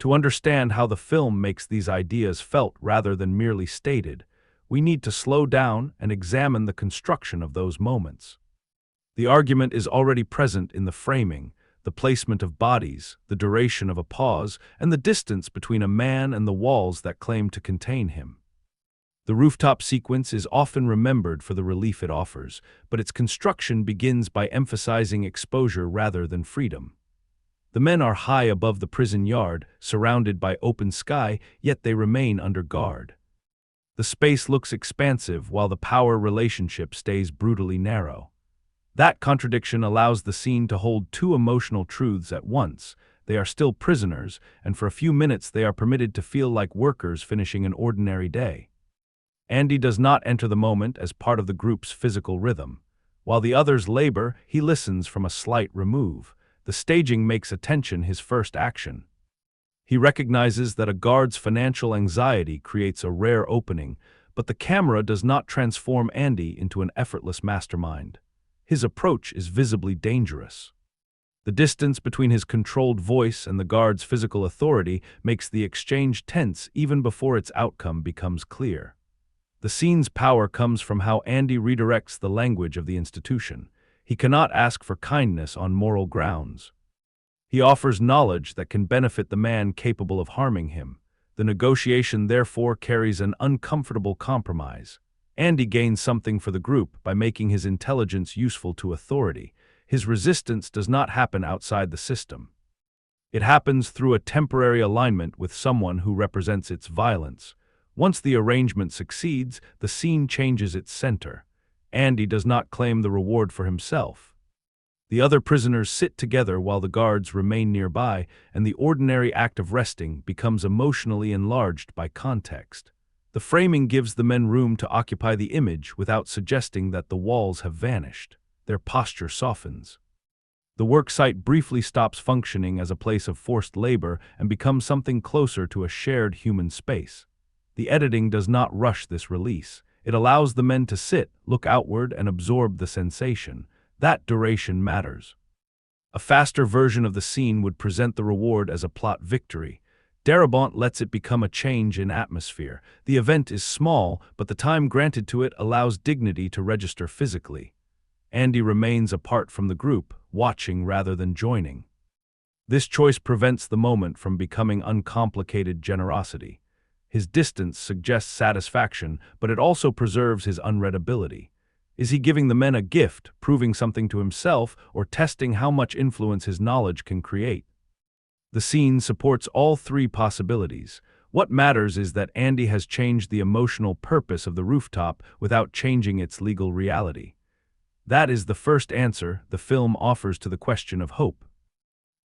To understand how the film makes these ideas felt rather than merely stated, we need to slow down and examine the construction of those moments. The argument is already present in the framing, the placement of bodies, the duration of a pause, and the distance between a man and the walls that claim to contain him. The rooftop sequence is often remembered for the relief it offers, but its construction begins by emphasizing exposure rather than freedom. The men are high above the prison yard, surrounded by open sky, yet they remain under guard. The space looks expansive while the power relationship stays brutally narrow. That contradiction allows the scene to hold two emotional truths at once. They are still prisoners, and for a few minutes they are permitted to feel like workers finishing an ordinary day. Andy does not enter the moment as part of the group's physical rhythm. While the others labor, he listens from a slight remove. The staging makes attention his first action. He recognizes that a guard's financial anxiety creates a rare opening, but the camera does not transform Andy into an effortless mastermind. His approach is visibly dangerous. The distance between his controlled voice and the guard's physical authority makes the exchange tense even before its outcome becomes clear. The scene's power comes from how Andy redirects the language of the institution. He cannot ask for kindness on moral grounds. He offers knowledge that can benefit the man capable of harming him. The negotiation therefore carries an uncomfortable compromise. Andy gains something for the group by making his intelligence useful to authority. His resistance does not happen outside the system. It happens through a temporary alignment with someone who represents its violence. Once the arrangement succeeds, the scene changes its center. Andy does not claim the reward for himself. The other prisoners sit together while the guards remain nearby, and the ordinary act of resting becomes emotionally enlarged by context. The framing gives the men room to occupy the image without suggesting that the walls have vanished. Their posture softens. The worksite briefly stops functioning as a place of forced labor and becomes something closer to a shared human space. The editing does not rush this release. It allows the men to sit, look outward, and absorb the sensation. That duration matters. A faster version of the scene would present the reward as a plot victory. Darabont lets it become a change in atmosphere. The event is small, but the time granted to it allows dignity to register physically. Andy remains apart from the group, watching rather than joining. This choice prevents the moment from becoming uncomplicated generosity. His distance suggests satisfaction, but it also preserves his unreadability. Is he giving the men a gift, proving something to himself, or testing how much influence his knowledge can create? The scene supports all three possibilities. What matters is that Andy has changed the emotional purpose of the rooftop without changing its legal reality. That is the first answer the film offers to the question of hope.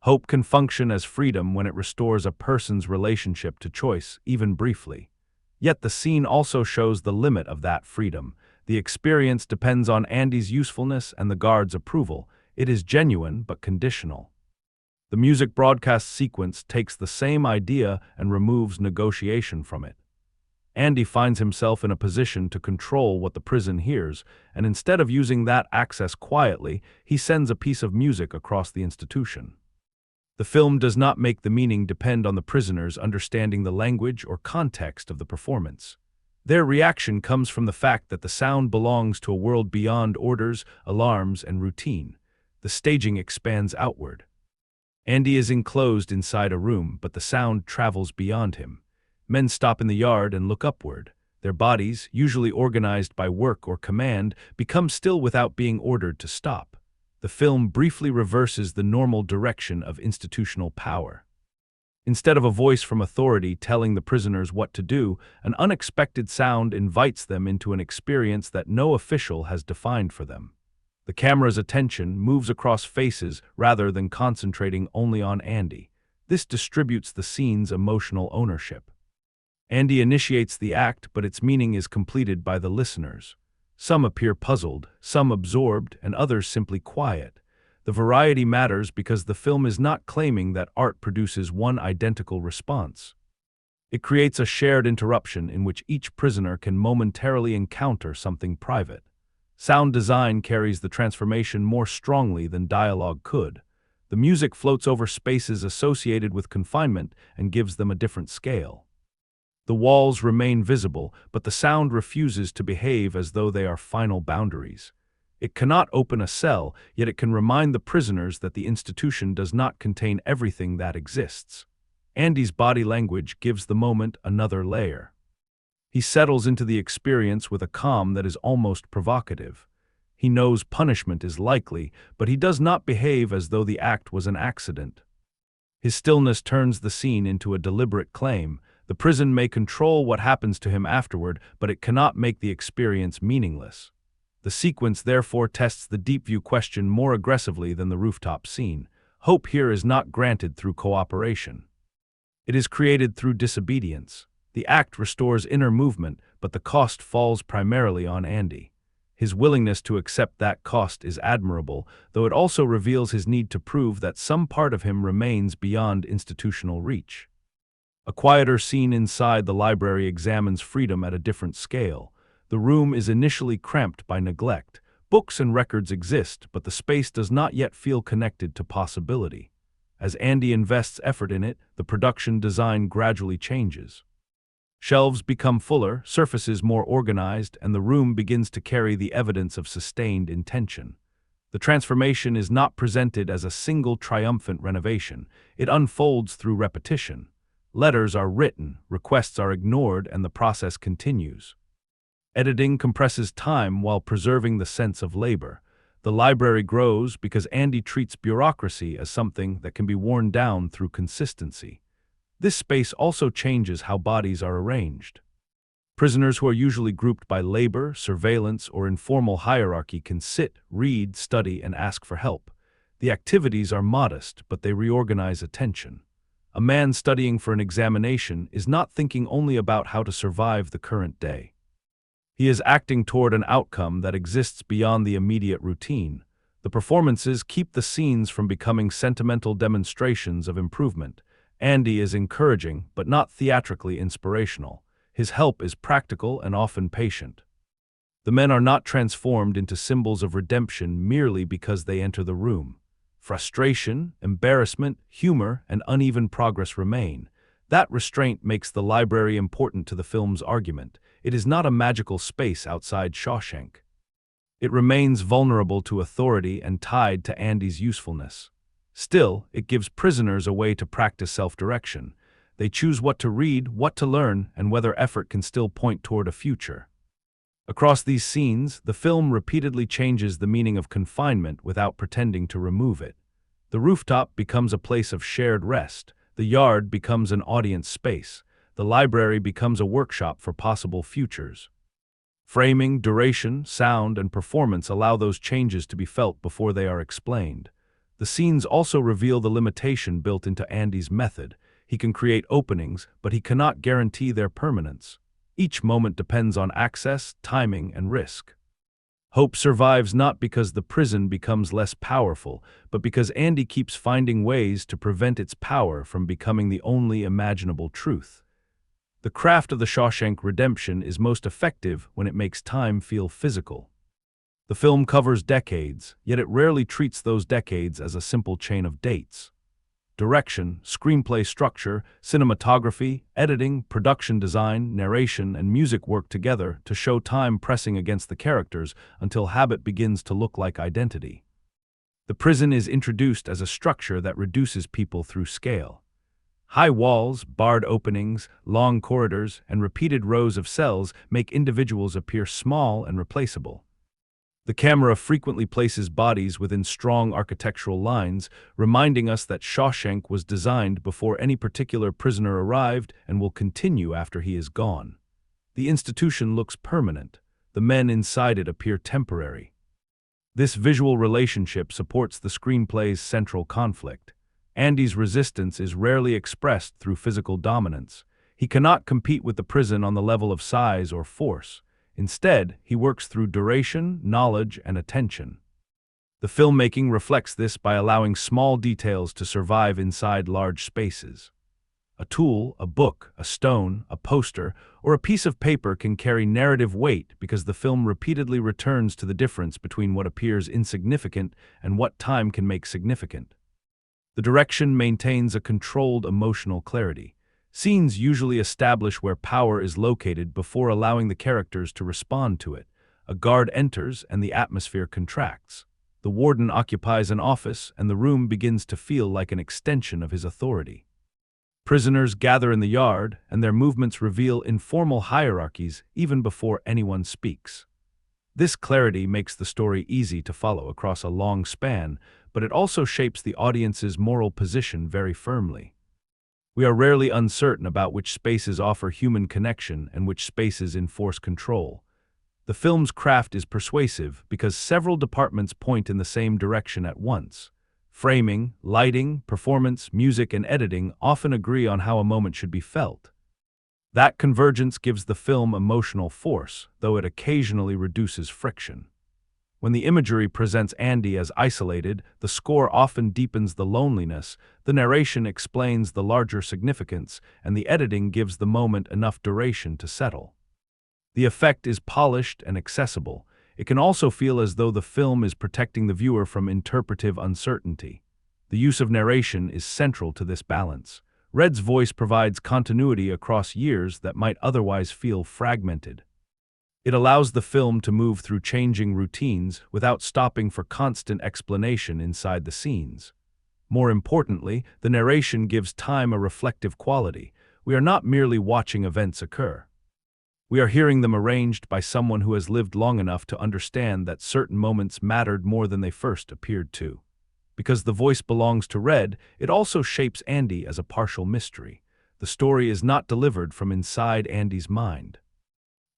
Hope can function as freedom when it restores a person's relationship to choice, even briefly. Yet the scene also shows the limit of that freedom. The experience depends on Andy's usefulness and the guard's approval. It is genuine but conditional. The music broadcast sequence takes the same idea and removes negotiation from it. Andy finds himself in a position to control what the prison hears, and instead of using that access quietly, he sends a piece of music across the institution. The film does not make the meaning depend on the prisoners understanding the language or context of the performance. Their reaction comes from the fact that the sound belongs to a world beyond orders, alarms, and routine. The staging expands outward. Andy is enclosed inside a room, but the sound travels beyond him. Men stop in the yard and look upward. Their bodies, usually organized by work or command, become still without being ordered to stop. The film briefly reverses the normal direction of institutional power. Instead of a voice from authority telling the prisoners what to do, an unexpected sound invites them into an experience that no official has defined for them. The camera's attention moves across faces rather than concentrating only on Andy. This distributes the scene's emotional ownership. Andy initiates the act, but its meaning is completed by the listeners. Some appear puzzled, some absorbed, and others simply quiet. The variety matters because the film is not claiming that art produces one identical response. It creates a shared interruption in which each prisoner can momentarily encounter something private. Sound design carries the transformation more strongly than dialogue could. The music floats over spaces associated with confinement and gives them a different scale. The walls remain visible, but the sound refuses to behave as though they are final boundaries. It cannot open a cell, yet it can remind the prisoners that the institution does not contain everything that exists. Andy's body language gives the moment another layer. He settles into the experience with a calm that is almost provocative. He knows punishment is likely, but he does not behave as though the act was an accident. His stillness turns the scene into a deliberate claim. The prison may control what happens to him afterward, but it cannot make the experience meaningless. The sequence therefore tests the deep view question more aggressively than the rooftop scene. Hope here is not granted through cooperation. It is created through disobedience. The act restores inner movement, but the cost falls primarily on Andy. His willingness to accept that cost is admirable, though it also reveals his need to prove that some part of him remains beyond institutional reach. A quieter scene inside the library examines freedom at a different scale. The room is initially cramped by neglect. Books and records exist, but the space does not yet feel connected to possibility. As Andy invests effort in it, the production design gradually changes. Shelves become fuller, surfaces more organized, and the room begins to carry the evidence of sustained intention. The transformation is not presented as a single triumphant renovation. It unfolds through repetition. Letters are written, requests are ignored, and the process continues. Editing compresses time while preserving the sense of labor. The library grows because Andy treats bureaucracy as something that can be worn down through consistency. This space also changes how bodies are arranged. Prisoners who are usually grouped by labor, surveillance, or informal hierarchy can sit, read, study, and ask for help. The activities are modest, but they reorganize attention. A man studying for an examination is not thinking only about how to survive the current day. He is acting toward an outcome that exists beyond the immediate routine. The performances keep the scenes from becoming sentimental demonstrations of improvement. Andy is encouraging, but not theatrically inspirational. His help is practical and often patient. The men are not transformed into symbols of redemption merely because they enter the room. Frustration, embarrassment, humor, and uneven progress remain. That restraint makes the library important to the film's argument. It is not a magical space outside Shawshank. It remains vulnerable to authority and tied to Andy's usefulness. Still, it gives prisoners a way to practice self-direction. They choose what to read, what to learn, and whether effort can still point toward a future. Across these scenes, the film repeatedly changes the meaning of confinement without pretending to remove it. The rooftop becomes a place of shared rest. The yard becomes an audience space. The library becomes a workshop for possible futures. Framing, duration, sound, and performance allow those changes to be felt before they are explained. The scenes also reveal the limitation built into Andy's method. He can create openings, but he cannot guarantee their permanence. Each moment depends on access, timing, and risk. Hope survives not because the prison becomes less powerful, but because Andy keeps finding ways to prevent its power from becoming the only imaginable truth. The craft of the Shawshank Redemption is most effective when it makes time feel physical. The film covers decades, yet it rarely treats those decades as a simple chain of dates. Direction, screenplay structure, cinematography, editing, production design, narration, and music work together to show time pressing against the characters until habit begins to look like identity. The prison is introduced as a structure that reduces people through scale. High walls, barred openings, long corridors, and repeated rows of cells make individuals appear small and replaceable. The camera frequently places bodies within strong architectural lines, reminding us that Shawshank was designed before any particular prisoner arrived and will continue after he is gone. The institution looks permanent. The men inside it appear temporary. This visual relationship supports the screenplay's central conflict. Andy's resistance is rarely expressed through physical dominance. He cannot compete with the prison on the level of size or force. Instead, he works through duration, knowledge, and attention. The filmmaking reflects this by allowing small details to survive inside large spaces. A tool, a book, a stone, a poster, or a piece of paper can carry narrative weight because the film repeatedly returns to the difference between what appears insignificant and what time can make significant. The direction maintains a controlled emotional clarity. Scenes usually establish where power is located before allowing the characters to respond to it. A guard enters and the atmosphere contracts. The warden occupies an office and the room begins to feel like an extension of his authority. Prisoners gather in the yard and their movements reveal informal hierarchies even before anyone speaks. This clarity makes the story easy to follow across a long span, but it also shapes the audience's moral position very firmly. We are rarely uncertain about which spaces offer human connection and which spaces enforce control. The film's craft is persuasive because several departments point in the same direction at once. Framing, lighting, performance, music, and editing often agree on how a moment should be felt. That convergence gives the film emotional force, though it occasionally reduces friction. When the imagery presents Andy as isolated, the score often deepens the loneliness, the narration explains the larger significance, and the editing gives the moment enough duration to settle. The effect is polished and accessible. It can also feel as though the film is protecting the viewer from interpretive uncertainty. The use of narration is central to this balance. Red's voice provides continuity across years that might otherwise feel fragmented. It allows the film to move through changing routines without stopping for constant explanation inside the scenes. More importantly, the narration gives time a reflective quality. We are not merely watching events occur. We are hearing them arranged by someone who has lived long enough to understand that certain moments mattered more than they first appeared to. Because the voice belongs to Red, it also shapes Andy as a partial mystery. The story is not delivered from inside Andy's mind.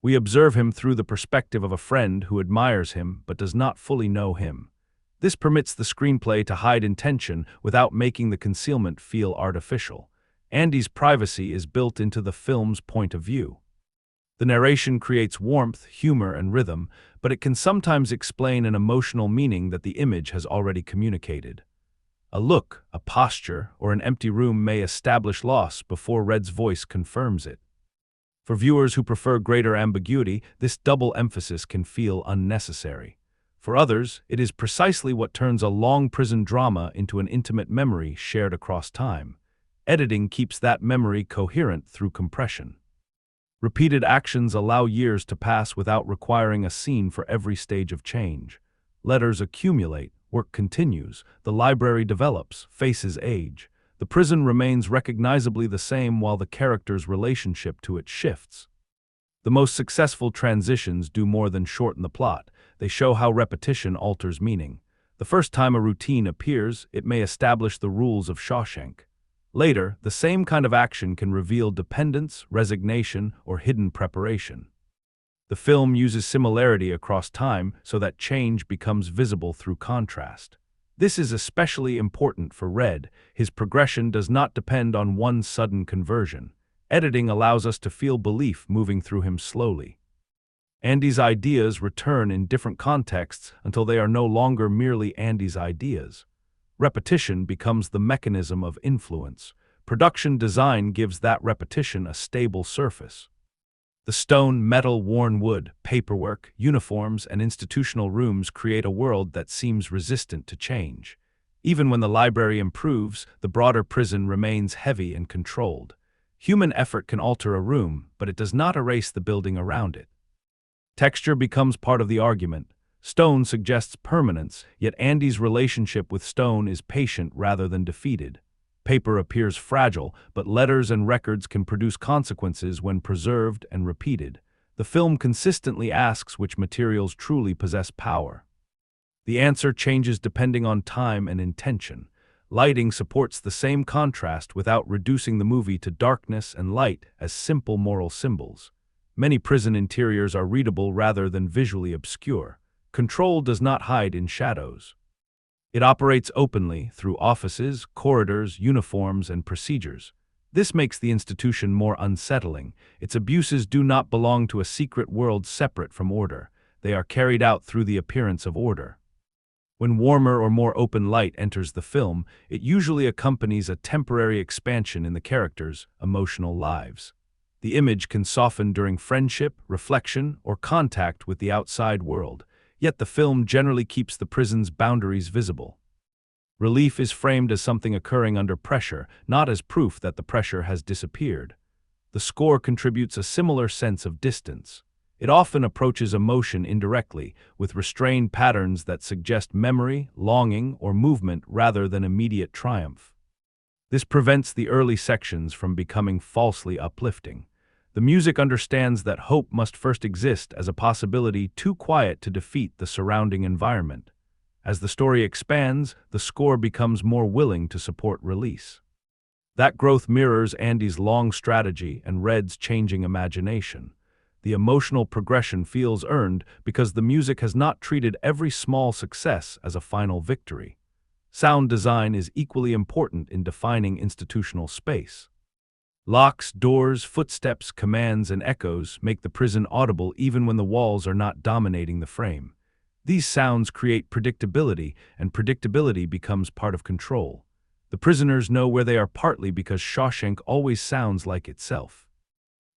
We observe him through the perspective of a friend who admires him but does not fully know him. This permits the screenplay to hide intention without making the concealment feel artificial. Andy's privacy is built into the film's point of view. The narration creates warmth, humor, and rhythm, but it can sometimes explain an emotional meaning that the image has already communicated. A look, a posture, or an empty room may establish loss before Red's voice confirms it. For viewers who prefer greater ambiguity, this double emphasis can feel unnecessary. For others, it is precisely what turns a long prison drama into an intimate memory shared across time. Editing keeps that memory coherent through compression. Repeated actions allow years to pass without requiring a scene for every stage of change. Letters accumulate, work continues, the library develops, faces age. The prison remains recognizably the same while the character's relationship to it shifts. The most successful transitions do more than shorten the plot. They show how repetition alters meaning. The first time a routine appears, it may establish the rules of Shawshank. Later, the same kind of action can reveal dependence, resignation, or hidden preparation. The film uses similarity across time so that change becomes visible through contrast. This is especially important for Red. His progression does not depend on one sudden conversion. Editing allows us to feel belief moving through him slowly. Andy's ideas return in different contexts until they are no longer merely Andy's ideas. Repetition becomes the mechanism of influence. Production design gives that repetition a stable surface. The stone, metal, worn wood, paperwork, uniforms, and institutional rooms create a world that seems resistant to change. Even when the library improves, the broader prison remains heavy and controlled. Human effort can alter a room, but it does not erase the building around it. Texture becomes part of the argument. Stone suggests permanence, yet Andy's relationship with stone is patient rather than defeated. Paper appears fragile, but letters and records can produce consequences when preserved and repeated. The film consistently asks which materials truly possess power. The answer changes depending on time and intention. Lighting supports the same contrast without reducing the movie to darkness and light as simple moral symbols. Many prison interiors are readable rather than visually obscure. Control does not hide in shadows. It operates openly through offices, corridors, uniforms, and procedures. This makes the institution more unsettling. Its abuses do not belong to a secret world separate from order. They are carried out through the appearance of order. When warmer or more open light enters the film, it usually accompanies a temporary expansion in the characters' emotional lives. The image can soften during friendship, reflection, or contact with the outside world. Yet the film generally keeps the prison's boundaries visible. Relief is framed as something occurring under pressure, not as proof that the pressure has disappeared. The score contributes a similar sense of distance. It often approaches emotion indirectly, with restrained patterns that suggest memory, longing, or movement rather than immediate triumph. This prevents the early sections from becoming falsely uplifting. The music understands that hope must first exist as a possibility too quiet to defeat the surrounding environment. As the story expands, the score becomes more willing to support release. That growth mirrors Andy's long strategy and Red's changing imagination. The emotional progression feels earned because the music has not treated every small success as a final victory. Sound design is equally important in defining institutional space. Locks, doors, footsteps, commands, and echoes make the prison audible even when the walls are not dominating the frame. These sounds create predictability, and predictability becomes part of control. The prisoners know where they are partly because Shawshank always sounds like itself.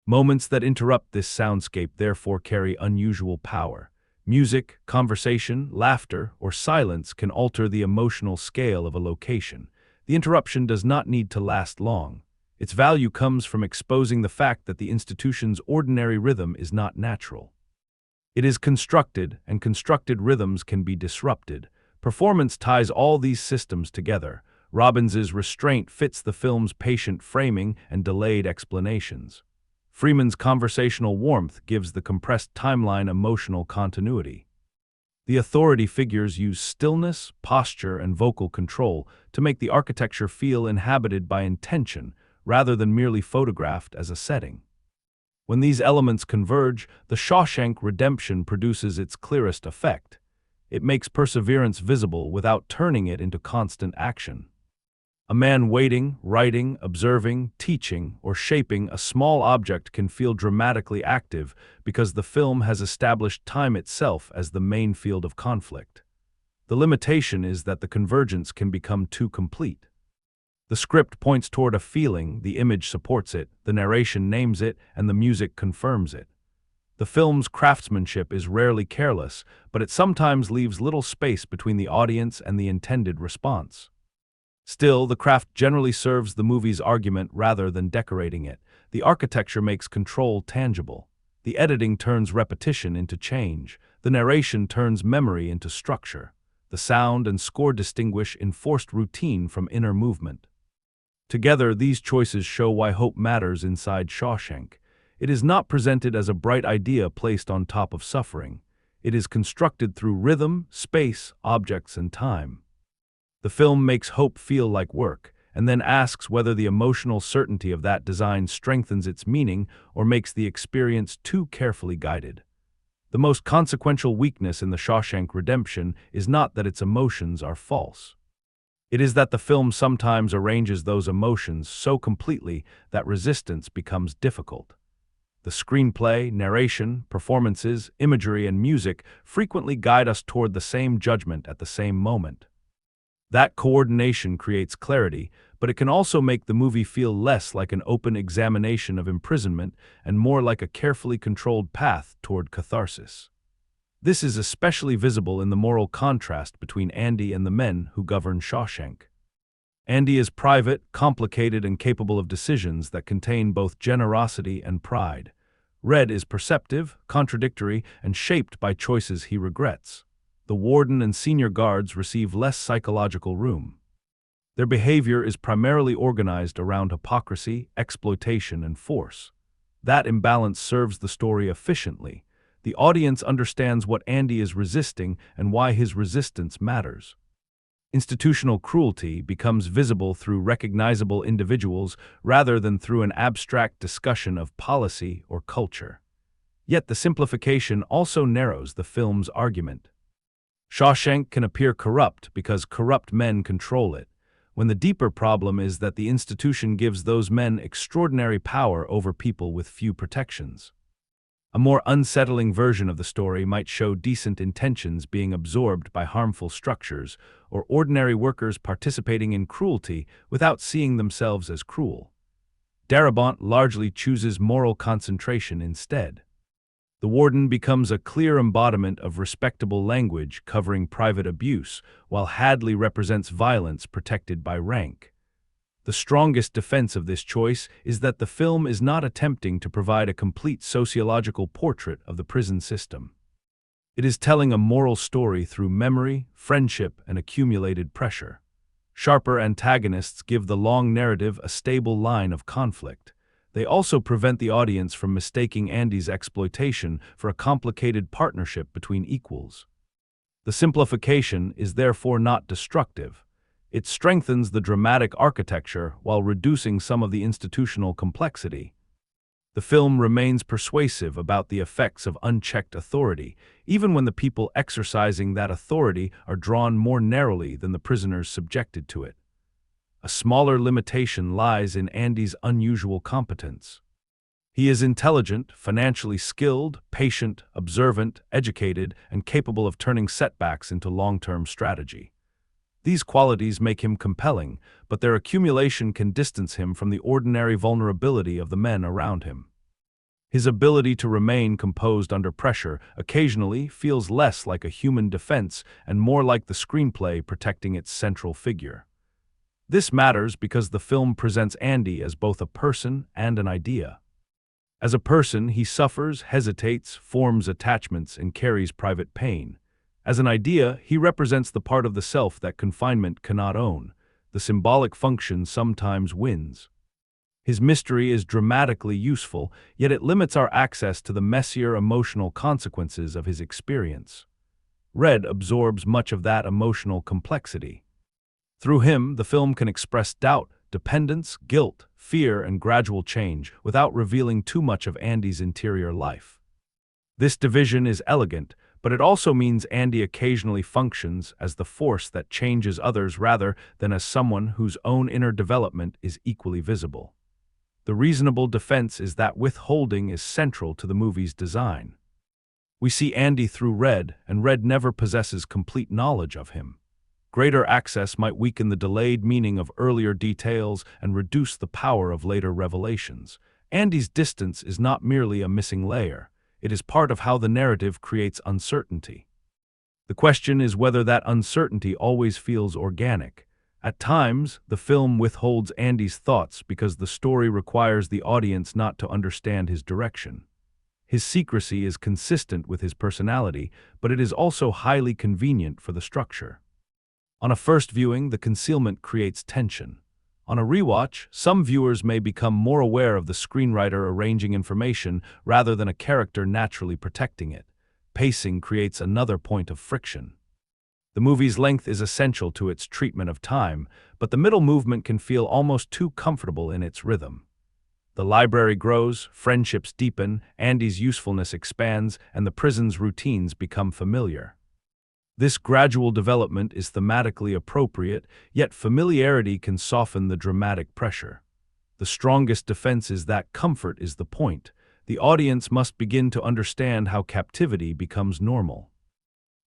Moments that interrupt this soundscape therefore carry unusual power. Music, conversation, laughter, or silence can alter the emotional scale of a location. The interruption does not need to last long. Its value comes from exposing the fact that the institution's ordinary rhythm is not natural. It is constructed, and constructed rhythms can be disrupted. Performance ties all these systems together. Robbins's restraint fits the film's patient framing and delayed explanations. Freeman's conversational warmth gives the compressed timeline emotional continuity. The authority figures use stillness, posture, and vocal control to make the architecture feel inhabited by intention, rather than merely photographed as a setting. When these elements converge, the Shawshank Redemption produces its clearest effect. It makes perseverance visible without turning it into constant action. A man waiting, writing, observing, teaching, or shaping a small object can feel dramatically active because the film has established time itself as the main field of conflict. The limitation is that the convergence can become too complete. The script points toward a feeling, the image supports it, the narration names it, and the music confirms it. The film's craftsmanship is rarely careless, but it sometimes leaves little space between the audience and the intended response. Still, the craft generally serves the movie's argument rather than decorating it. The architecture makes control tangible. The editing turns repetition into change. The narration turns memory into structure. The sound and score distinguish enforced routine from inner movement. Together, these choices show why hope matters inside Shawshank. It is not presented as a bright idea placed on top of suffering. It is constructed through rhythm, space, objects, and time. The film makes hope feel like work, and then asks whether the emotional certainty of that design strengthens its meaning or makes the experience too carefully guided. The most consequential weakness in the Shawshank Redemption is not that its emotions are false. It is that the film sometimes arranges those emotions so completely that resistance becomes difficult. The screenplay, narration, performances, imagery, and music frequently guide us toward the same judgment at the same moment. That coordination creates clarity, but it can also make the movie feel less like an open examination of imprisonment and more like a carefully controlled path toward catharsis. This is especially visible in the moral contrast between Andy and the men who govern Shawshank. Andy is private, complicated, and capable of decisions that contain both generosity and pride. Red is perceptive, contradictory, and shaped by choices he regrets. The warden and senior guards receive less psychological room. Their behavior is primarily organized around hypocrisy, exploitation, and force. That imbalance serves the story efficiently. The audience understands what Andy is resisting and why his resistance matters. Institutional cruelty becomes visible through recognizable individuals rather than through an abstract discussion of policy or culture. Yet the simplification also narrows the film's argument. Shawshank can appear corrupt because corrupt men control it, when the deeper problem is that the institution gives those men extraordinary power over people with few protections. A more unsettling version of the story might show decent intentions being absorbed by harmful structures, or ordinary workers participating in cruelty without seeing themselves as cruel. Darabont largely chooses moral concentration instead. The warden becomes a clear embodiment of respectable language covering private abuse, while Hadley represents violence protected by rank. The strongest defense of this choice is that the film is not attempting to provide a complete sociological portrait of the prison system. It is telling a moral story through memory, friendship, and accumulated pressure. Sharper antagonists give the long narrative a stable line of conflict. They also prevent the audience from mistaking Andy's exploitation for a complicated partnership between equals. The simplification is therefore not destructive. It strengthens the dramatic architecture while reducing some of the institutional complexity. The film remains persuasive about the effects of unchecked authority, even when the people exercising that authority are drawn more narrowly than the prisoners subjected to it. A smaller limitation lies in Andy's unusual competence. He is intelligent, financially skilled, patient, observant, educated, and capable of turning setbacks into long-term strategy. These qualities make him compelling, but their accumulation can distance him from the ordinary vulnerability of the men around him. His ability to remain composed under pressure occasionally feels less like a human defense and more like the screenplay protecting its central figure. This matters because the film presents Andy as both a person and an idea. As a person, he suffers, hesitates, forms attachments, and carries private pain. As an idea, he represents the part of the self that confinement cannot own. The symbolic function sometimes wins. His mystery is dramatically useful, yet it limits our access to the messier emotional consequences of his experience. Red absorbs much of that emotional complexity. Through him, the film can express doubt, dependence, guilt, fear, and gradual change without revealing too much of Andy's interior life. This division is elegant, but but it also means Andy occasionally functions as the force that changes others rather than as someone whose own inner development is equally visible. The reasonable defense is that withholding is central to the movie's design. We see Andy through Red, and Red never possesses complete knowledge of him. Greater access might weaken the delayed meaning of earlier details and reduce the power of later revelations. Andy's distance is not merely a missing layer. It is part of how the narrative creates uncertainty. The question is whether that uncertainty always feels organic. At times, the film withholds Andy's thoughts because the story requires the audience not to understand his direction. His secrecy is consistent with his personality, but it is also highly convenient for the structure. On a first viewing, the concealment creates tension. On a rewatch, some viewers may become more aware of the screenwriter arranging information rather than a character naturally protecting it. Pacing creates another point of friction. The movie's length is essential to its treatment of time, but the middle movement can feel almost too comfortable in its rhythm. The library grows, friendships deepen, Andy's usefulness expands, and the prison's routines become familiar. This gradual development is thematically appropriate, yet familiarity can soften the dramatic pressure. The strongest defense is that comfort is the point. The audience must begin to understand how captivity becomes normal.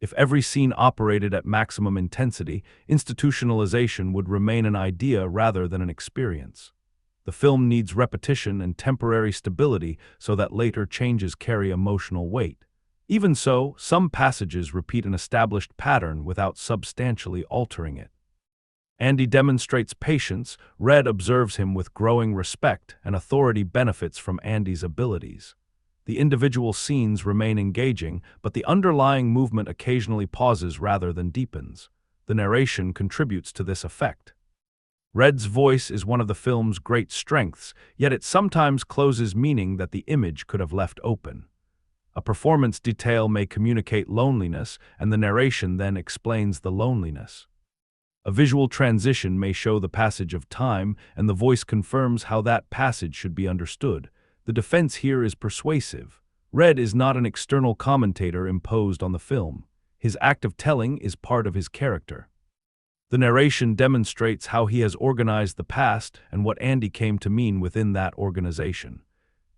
If every scene operated at maximum intensity, institutionalization would remain an idea rather than an experience. The film needs repetition and temporary stability so that later changes carry emotional weight. Even so, some passages repeat an established pattern without substantially altering it. Andy demonstrates patience, Red observes him with growing respect, and authority benefits from Andy's abilities. The individual scenes remain engaging, but the underlying movement occasionally pauses rather than deepens. The narration contributes to this effect. Red's voice is one of the film's great strengths, yet it sometimes closes meaning that the image could have left open. A performance detail may communicate loneliness, and the narration then explains the loneliness. A visual transition may show the passage of time, and the voice confirms how that passage should be understood. The defense here is persuasive. Red is not an external commentator imposed on the film. His act of telling is part of his character. The narration demonstrates how he has organized the past and what Andy came to mean within that organization.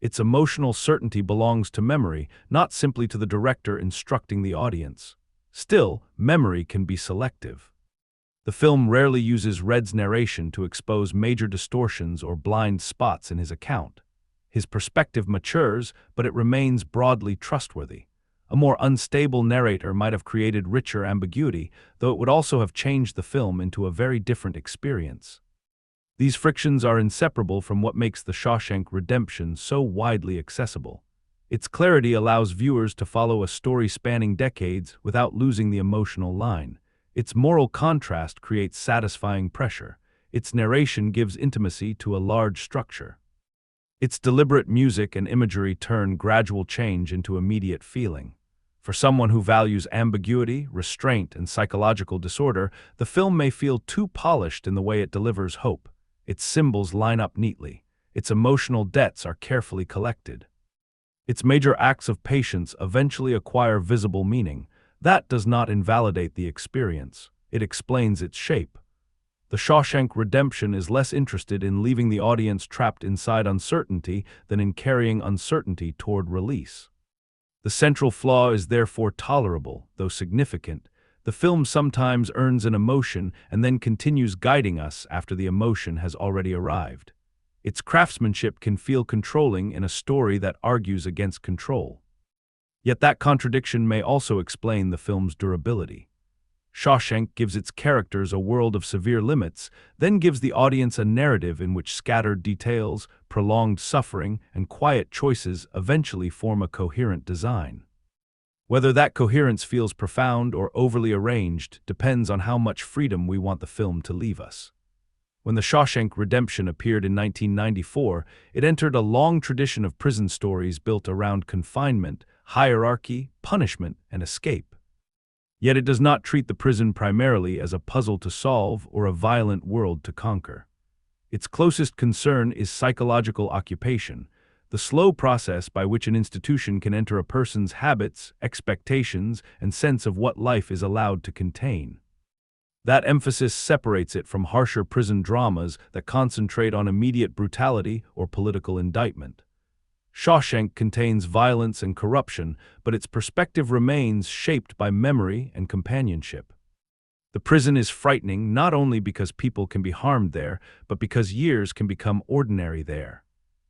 Its emotional certainty belongs to memory, not simply to the director instructing the audience. Still, memory can be selective. The film rarely uses Red's narration to expose major distortions or blind spots in his account. His perspective matures, but it remains broadly trustworthy. A more unstable narrator might have created richer ambiguity, though it would also have changed the film into a very different experience. These frictions are inseparable from what makes The Shawshank Redemption so widely accessible. Its clarity allows viewers to follow a story spanning decades without losing the emotional line. Its moral contrast creates satisfying pressure. Its narration gives intimacy to a large structure. Its deliberate music and imagery turn gradual change into immediate feeling. For someone who values ambiguity, restraint, and psychological disorder, the film may feel too polished in the way it delivers hope. Its symbols line up neatly. Its emotional debts are carefully collected. Its major acts of patience eventually acquire visible meaning. That does not invalidate the experience. It explains its shape. The Shawshank Redemption is less interested in leaving the audience trapped inside uncertainty than in carrying uncertainty toward release. The central flaw is therefore tolerable, though significant. The film sometimes earns an emotion and then continues guiding us after the emotion has already arrived. Its craftsmanship can feel controlling in a story that argues against control. Yet that contradiction may also explain the film's durability. Shawshank gives its characters a world of severe limits, then gives the audience a narrative in which scattered details, prolonged suffering, and quiet choices eventually form a coherent design. Whether that coherence feels profound or overly arranged depends on how much freedom we want the film to leave us. When The Shawshank Redemption appeared in 1994, it entered a long tradition of prison stories built around confinement, hierarchy, punishment, and escape. Yet it does not treat the prison primarily as a puzzle to solve or a violent world to conquer. Its closest concern is psychological occupation. the slow process by which an institution can enter a person's habits, expectations, and sense of what life is allowed to contain. That emphasis separates it from harsher prison dramas that concentrate on immediate brutality or political indictment. Shawshank contains violence and corruption, but its perspective remains shaped by memory and companionship. The prison is frightening not only because people can be harmed there, but because years can become ordinary there.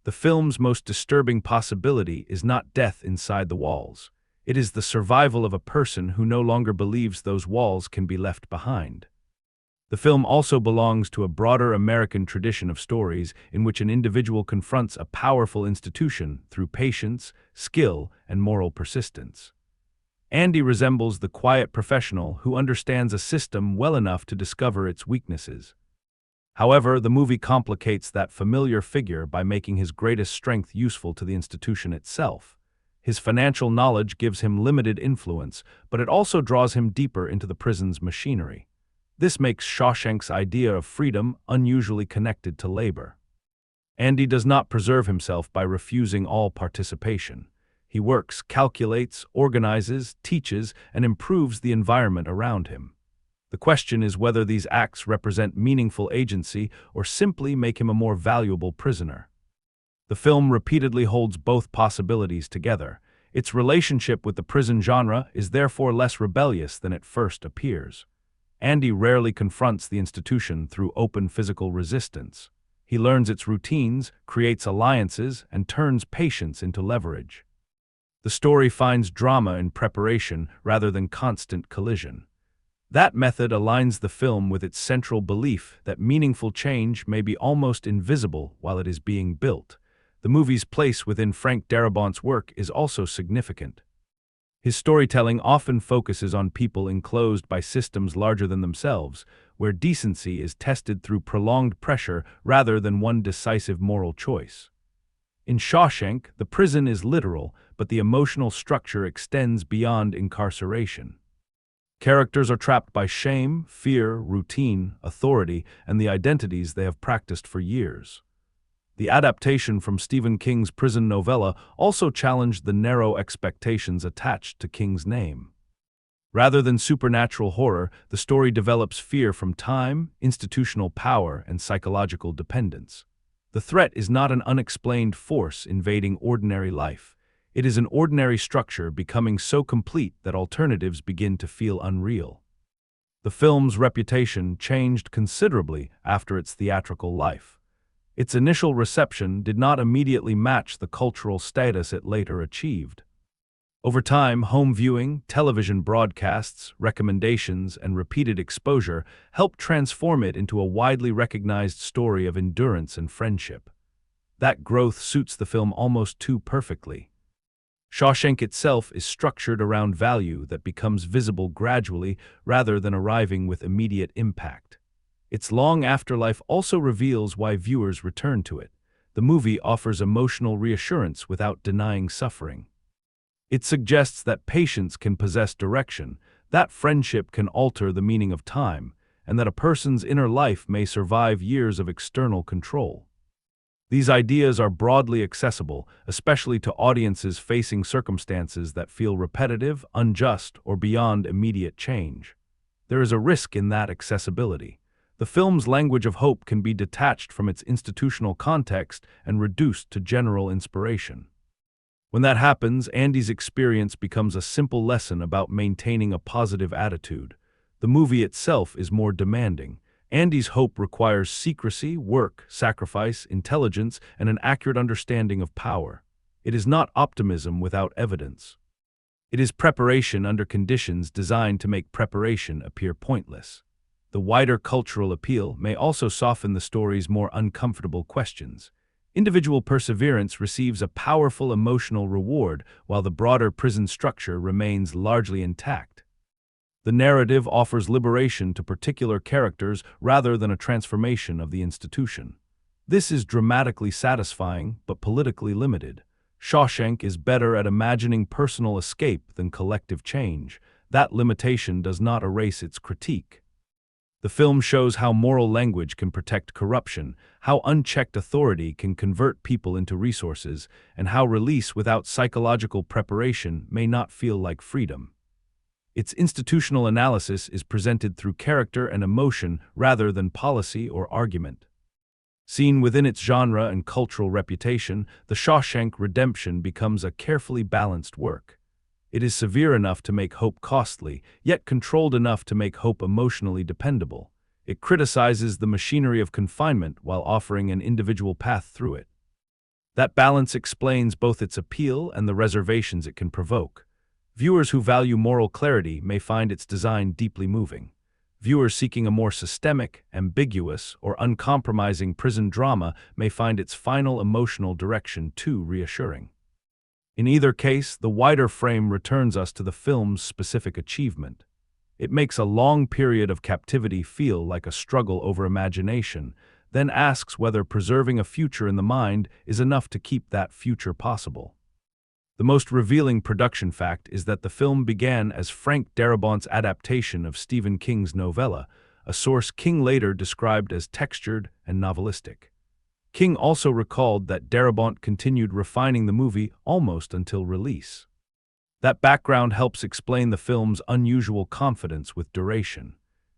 The film's most disturbing possibility is not death inside the walls. It is the survival of a person who no longer believes those walls can be left behind. The film also belongs to a broader American tradition of stories in which an individual confronts a powerful institution through patience, skill, and moral persistence. Andy resembles the quiet professional who understands a system well enough to discover its weaknesses. However, the movie complicates that familiar figure by making his greatest strength useful to the institution itself. His financial knowledge gives him limited influence, but it also draws him deeper into the prison's machinery. This makes Shawshank's idea of freedom unusually connected to labor. Andy does not preserve himself by refusing all participation. He works, calculates, organizes, teaches, and improves the environment around him. The question is whether these acts represent meaningful agency or simply make him a more valuable prisoner. The film repeatedly holds both possibilities together. Its relationship with the prison genre is therefore less rebellious than it first appears. Andy rarely confronts the institution through open physical resistance. He learns its routines, creates alliances, and turns patience into leverage. The story finds drama in preparation rather than constant collision. That method aligns the film with its central belief that meaningful change may be almost invisible while it is being built. The movie's place within Frank Darabont's work is also significant. His storytelling often focuses on people enclosed by systems larger than themselves, where decency is tested through prolonged pressure rather than one decisive moral choice. In Shawshank, the prison is literal, but the emotional structure extends beyond incarceration. Characters are trapped by shame, fear, routine, authority, and the identities they have practiced for years. The adaptation from Stephen King's prison novella also challenged the narrow expectations attached to King's name. Rather than supernatural horror, the story develops fear from time, institutional power, and psychological dependence. The threat is not an unexplained force invading ordinary life. It is an ordinary structure becoming so complete that alternatives begin to feel unreal. The film's reputation changed considerably after its theatrical life. Its initial reception did not immediately match the cultural status it later achieved. Over time, home viewing, television broadcasts, recommendations, and repeated exposure helped transform it into a widely recognized story of endurance and friendship. That growth suits the film almost too perfectly. Shawshank itself is structured around value that becomes visible gradually rather than arriving with immediate impact. Its long afterlife also reveals why viewers return to it. The movie offers emotional reassurance without denying suffering. It suggests that patience can possess direction, that friendship can alter the meaning of time, and that a person's inner life may survive years of external control. These ideas are broadly accessible, especially to audiences facing circumstances that feel repetitive, unjust, or beyond immediate change. There is a risk in that accessibility. The film's language of hope can be detached from its institutional context and reduced to general inspiration. When that happens, Andy's experience becomes a simple lesson about maintaining a positive attitude. The movie itself is more demanding. Andy's hope requires secrecy, work, sacrifice, intelligence, and an accurate understanding of power. It is not optimism without evidence. It is preparation under conditions designed to make preparation appear pointless. The wider cultural appeal may also soften the story's more uncomfortable questions. Individual perseverance receives a powerful emotional reward, while the broader prison structure remains largely intact. The narrative offers liberation to particular characters rather than a transformation of the institution. This is dramatically satisfying, but politically limited. Shawshank is better at imagining personal escape than collective change. That limitation does not erase its critique. The film shows how moral language can protect corruption, how unchecked authority can convert people into resources, and how release without psychological preparation may not feel like freedom. Its institutional analysis is presented through character and emotion rather than policy or argument. Seen within its genre and cultural reputation, The Shawshank Redemption becomes a carefully balanced work. It is severe enough to make hope costly, yet controlled enough to make hope emotionally dependable. It criticizes the machinery of confinement while offering an individual path through it. That balance explains both its appeal and the reservations it can provoke. Viewers who value moral clarity may find its design deeply moving. Viewers seeking a more systemic, ambiguous, or uncompromising prison drama may find its final emotional direction too reassuring. In either case, the wider frame returns us to the film's specific achievement. It makes a long period of captivity feel like a struggle over imagination, then asks whether preserving a future in the mind is enough to keep that future possible. The most revealing production fact is that the film began as Frank Darabont's adaptation of Stephen King's novella, a source King later described as textured and novelistic. King also recalled that Darabont continued refining the movie almost until release. That background helps explain the film's unusual confidence with duration.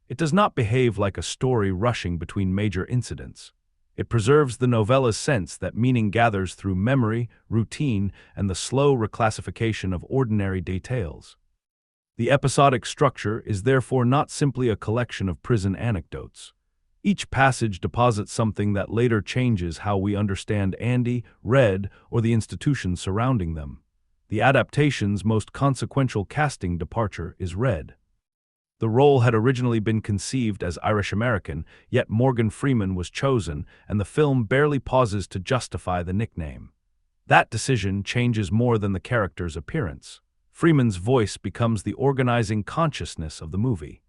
It does not behave like a story rushing between major incidents. It preserves the novella's sense that meaning gathers through memory, routine, and the slow reclassification of ordinary details. The episodic structure is therefore not simply a collection of prison anecdotes. Each passage deposits something that later changes how we understand Andy, Red, or the institutions surrounding them. The adaptation's most consequential casting departure is Red. The role had originally been conceived as Irish-American, yet Morgan Freeman was chosen, and the film barely pauses to justify the nickname. That decision changes more than the character's appearance. Freeman's voice becomes the organizing consciousness of the movie.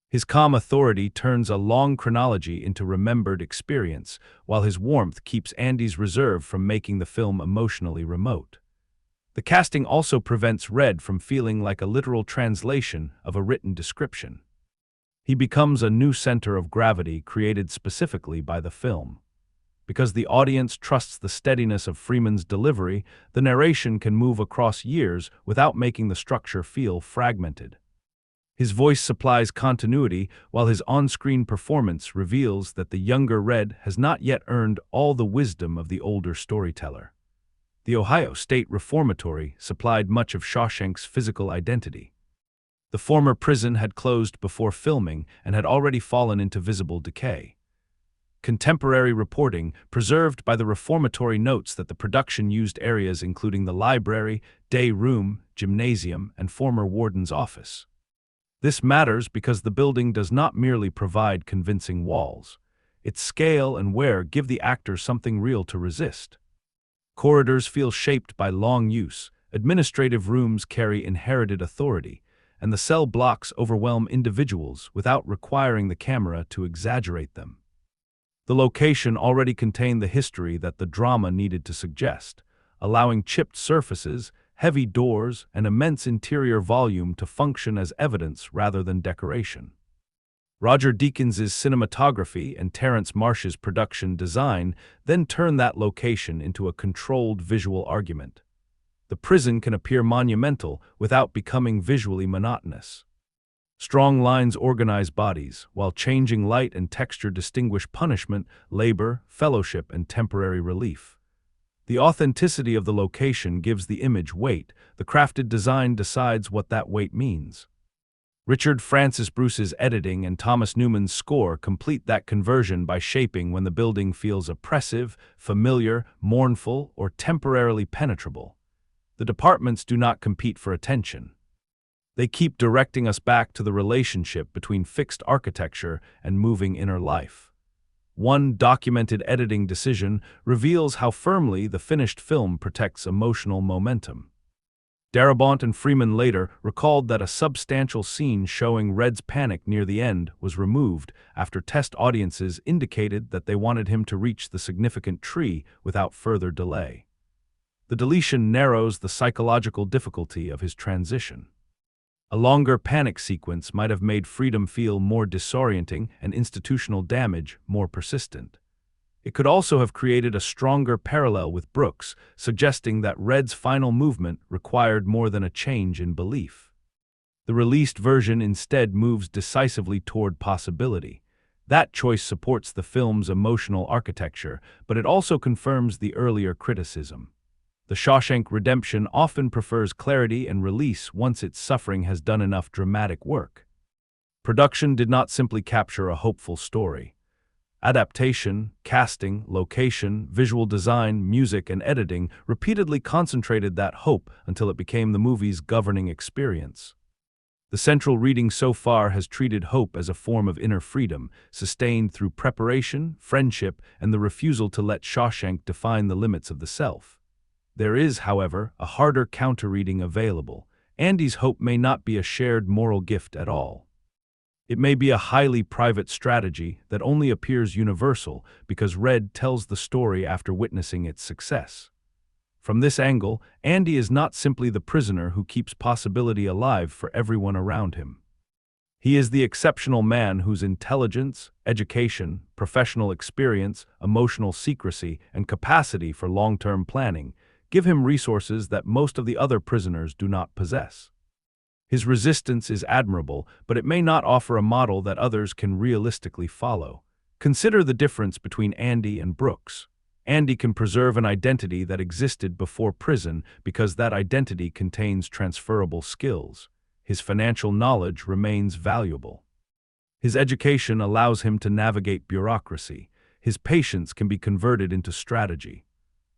His calm authority turns a long chronology into remembered experience, while his warmth keeps Andy's reserve from making the film emotionally remote. The casting also prevents Red from feeling like a literal translation of a written description. He becomes a new center of gravity created specifically by the film. Because the audience trusts the steadiness of Freeman's delivery, the narration can move across years without making the structure feel fragmented. His voice supplies continuity, while his on-screen performance reveals that the younger Red has not yet earned all the wisdom of the older storyteller. The Ohio State Reformatory supplied much of Shawshank's physical identity. The former prison had closed before filming and had already fallen into visible decay. Contemporary reporting, preserved by the reformatory, notes that the production used areas including the library, day room, gymnasium, and former warden's office. This matters because the building does not merely provide convincing walls. Its scale and wear give the actors something real to resist. Corridors feel shaped by long use, administrative rooms carry inherited authority, and the cell blocks overwhelm individuals without requiring the camera to exaggerate them. The location already contained the history that the drama needed to suggest, allowing chipped surfaces, heavy doors, and immense interior volume to function as evidence rather than decoration. Roger Deakins' cinematography and Terrence Marsh's production design then turn that location into a controlled visual argument. The prison can appear monumental without becoming visually monotonous. Strong lines organize bodies, while changing light and texture distinguish punishment, labor, fellowship, and temporary relief. The authenticity of the location gives the image weight. The crafted design decides what that weight means. Richard Francis Bruce's editing and Thomas Newman's score complete that conversion by shaping when the building feels oppressive, familiar, mournful, or temporarily penetrable. The departments do not compete for attention. They keep directing us back to the relationship between fixed architecture and moving inner life. One documented editing decision reveals how firmly the finished film protects emotional momentum. Darabont and Freeman later recalled that a substantial scene showing Red's panic near the end was removed after test audiences indicated that they wanted him to reach the significant tree without further delay. The deletion narrows the psychological difficulty of his transition. A longer panic sequence might have made freedom feel more disorienting and institutional damage more persistent. It could also have created a stronger parallel with Brooks, suggesting that Red's final movement required more than a change in belief. The released version instead moves decisively toward possibility. That choice supports the film's emotional architecture, but it also confirms the earlier criticism. The Shawshank Redemption often prefers clarity and release once its suffering has done enough dramatic work. Production did not simply capture a hopeful story. Adaptation, casting, location, visual design, music, and editing repeatedly concentrated that hope until it became the movie's governing experience. The central reading so far has treated hope as a form of inner freedom, sustained through preparation, friendship, and the refusal to let Shawshank define the limits of the self. There is, however, a harder counter-reading available. Andy's hope may not be a shared moral gift at all. It may be a highly private strategy that only appears universal because Red tells the story after witnessing its success. From this angle, Andy is not simply the prisoner who keeps possibility alive for everyone around him. He is the exceptional man whose intelligence, education, professional experience, emotional secrecy, and capacity for long-term planning give him resources that most of the other prisoners do not possess. His resistance is admirable, but it may not offer a model that others can realistically follow. Consider the difference between Andy and Brooks. Andy can preserve an identity that existed before prison because that identity contains transferable skills. His financial knowledge remains valuable. His education allows him to navigate bureaucracy. His patience can be converted into strategy.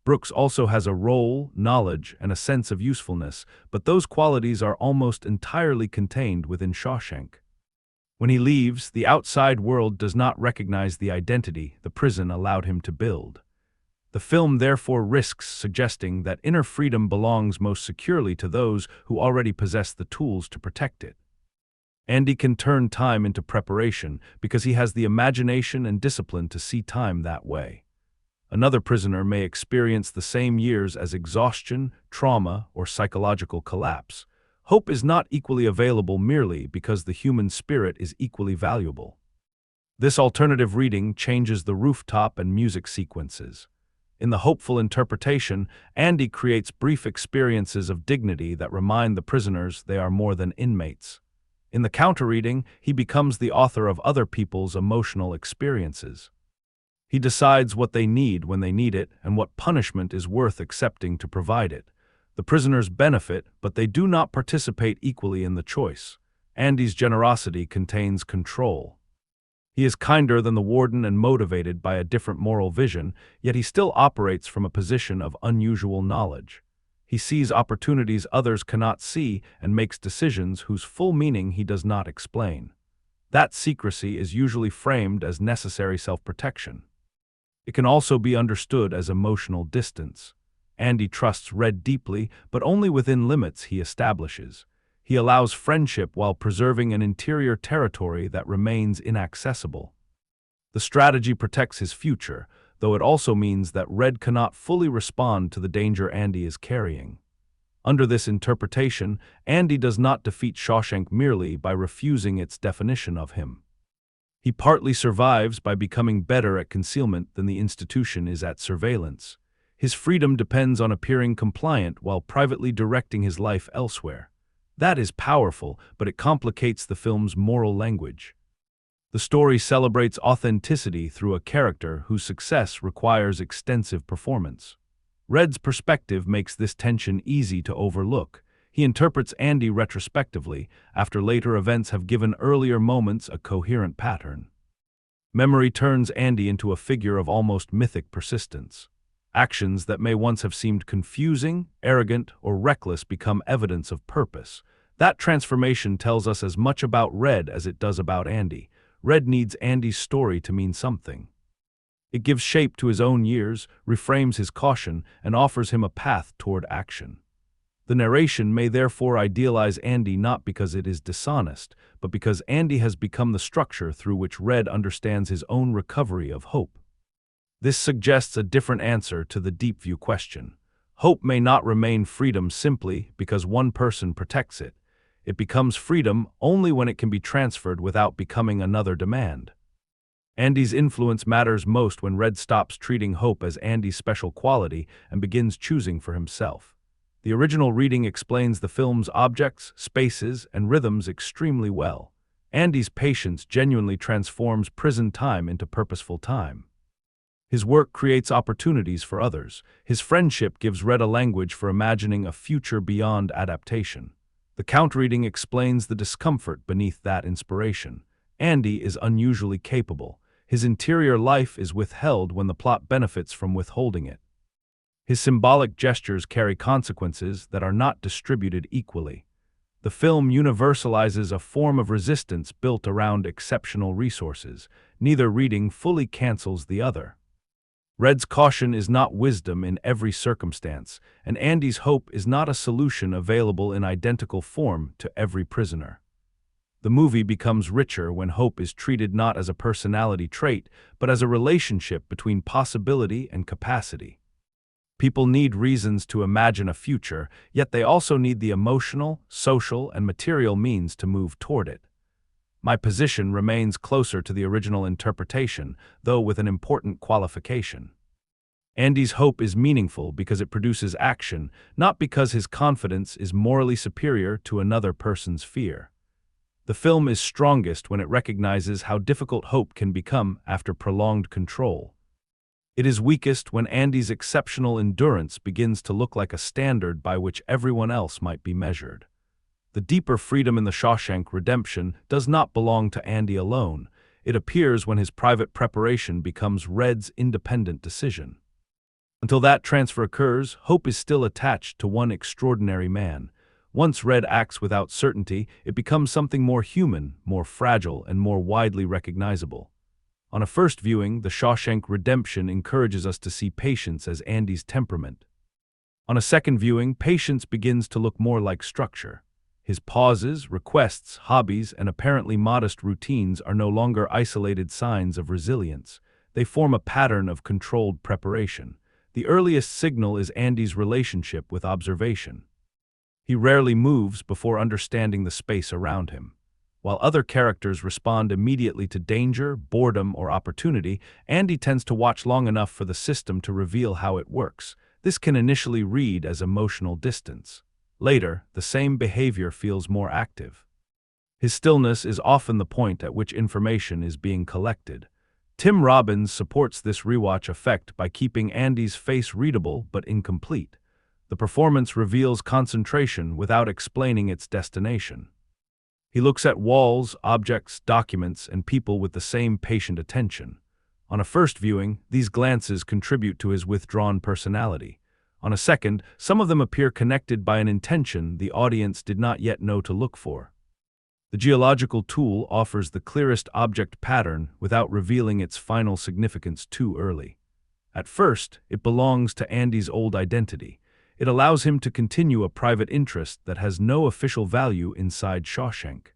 Brooks also has a role, knowledge, and a sense of usefulness, but those qualities are almost entirely contained within Shawshank. When he leaves, the outside world does not recognize the identity the prison allowed him to build. The film therefore risks suggesting that inner freedom belongs most securely to those who already possess the tools to protect it. Andy can turn time into preparation because he has the imagination and discipline to see time that way. Another prisoner may experience the same years as exhaustion, trauma, or psychological collapse. Hope is not equally available merely because the human spirit is equally valuable. This alternative reading changes the rooftop and music sequences. In the hopeful interpretation, Andy creates brief experiences of dignity that remind the prisoners they are more than inmates. In the counter-reading, he becomes the author of other people's emotional experiences. He decides what they need when they need it and what punishment is worth accepting to provide it. The prisoners benefit, but they do not participate equally in the choice. Andy's generosity contains control. He is kinder than the warden and motivated by a different moral vision, yet he still operates from a position of unusual knowledge. He sees opportunities others cannot see and makes decisions whose full meaning he does not explain. That secrecy is usually framed as necessary self-protection. It can also be understood as emotional distance. Andy trusts Red deeply, but only within limits he establishes. He allows friendship while preserving an interior territory that remains inaccessible. The strategy protects his future, though it also means that Red cannot fully respond to the danger Andy is carrying. Under this interpretation, Andy does not defeat Shawshank merely by refusing its definition of him. He partly survives by becoming better at concealment than the institution is at surveillance. His freedom depends on appearing compliant while privately directing his life elsewhere. That is powerful, but it complicates the film's moral language. The story celebrates authenticity through a character whose success requires extensive performance. Red's perspective makes this tension easy to overlook. He interprets Andy retrospectively, after later events have given earlier moments a coherent pattern. Memory turns Andy into a figure of almost mythic persistence. Actions that may once have seemed confusing, arrogant, or reckless become evidence of purpose. That transformation tells us as much about Red as it does about Andy. Red needs Andy's story to mean something. It gives shape to his own years, reframes his caution, and offers him a path toward action. The narration may therefore idealize Andy not because it is dishonest, but because Andy has become the structure through which Red understands his own recovery of hope. This suggests a different answer to the deep view question. Hope may not remain freedom simply because one person protects it. It becomes freedom only when it can be transferred without becoming another demand. Andy's influence matters most when Red stops treating hope as Andy's special quality and begins choosing for himself. The original reading explains the film's objects, spaces, and rhythms extremely well. Andy's patience genuinely transforms prison time into purposeful time. His work creates opportunities for others. His friendship gives Red a language for imagining a future beyond adaptation. The count-reading explains the discomfort beneath that inspiration. Andy is unusually capable. His interior life is withheld when the plot benefits from withholding it. His symbolic gestures carry consequences that are not distributed equally. The film universalizes a form of resistance built around exceptional resources. Neither reading fully cancels the other. Red's caution is not wisdom in every circumstance, and Andy's hope is not a solution available in identical form to every prisoner. The movie becomes richer when hope is treated not as a personality trait, but as a relationship between possibility and capacity. People need reasons to imagine a future, yet they also need the emotional, social, and material means to move toward it. My position remains closer to the original interpretation, though with an important qualification. Andy's hope is meaningful because it produces action, not because his confidence is morally superior to another person's fear. The film is strongest when it recognizes how difficult hope can become after prolonged control. It is weakest when Andy's exceptional endurance begins to look like a standard by which everyone else might be measured. The deeper freedom in the Shawshank Redemption does not belong to Andy alone. It appears when his private preparation becomes Red's independent decision. Until that transfer occurs, hope is still attached to one extraordinary man. Once Red acts without certainty, it becomes something more human, more fragile, and more widely recognizable. On a first viewing, The Shawshank Redemption encourages us to see patience as Andy's temperament. On a second viewing, patience begins to look more like structure. His pauses, requests, hobbies, and apparently modest routines are no longer isolated signs of resilience. They form a pattern of controlled preparation. The earliest signal is Andy's relationship with observation. He rarely moves before understanding the space around him. While other characters respond immediately to danger, boredom, or opportunity, Andy tends to watch long enough for the system to reveal how it works. This can initially read as emotional distance. Later, the same behavior feels more active. His stillness is often the point at which information is being collected. Tim Robbins supports this rewatch effect by keeping Andy's face readable but incomplete. The performance reveals concentration without explaining its destination. He looks at walls, objects, documents, and people with the same patient attention. On a first viewing, these glances contribute to his withdrawn personality. On a second, some of them appear connected by an intention the audience did not yet know to look for. The geological tool offers the clearest object pattern without revealing its final significance too early. At first, it belongs to Andy's old identity. It allows him to continue a private interest that has no official value inside Shawshank.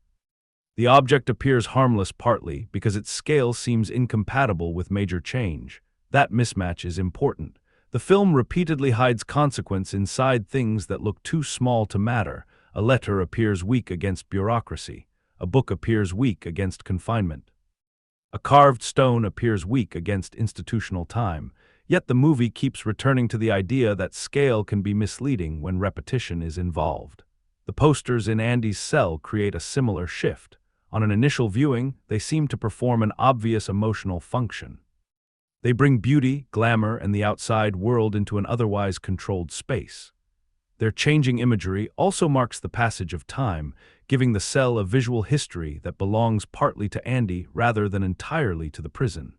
The object appears harmless partly because its scale seems incompatible with major change. That mismatch is important. The film repeatedly hides consequence inside things that look too small to matter. A letter appears weak against bureaucracy. A book appears weak against confinement. A carved stone appears weak against institutional time. Yet the movie keeps returning to the idea that scale can be misleading when repetition is involved. The posters in Andy's cell create a similar shift. On an initial viewing, they seem to perform an obvious emotional function. They bring beauty, glamour, and the outside world into an otherwise controlled space. Their changing imagery also marks the passage of time, giving the cell a visual history that belongs partly to Andy rather than entirely to the prison.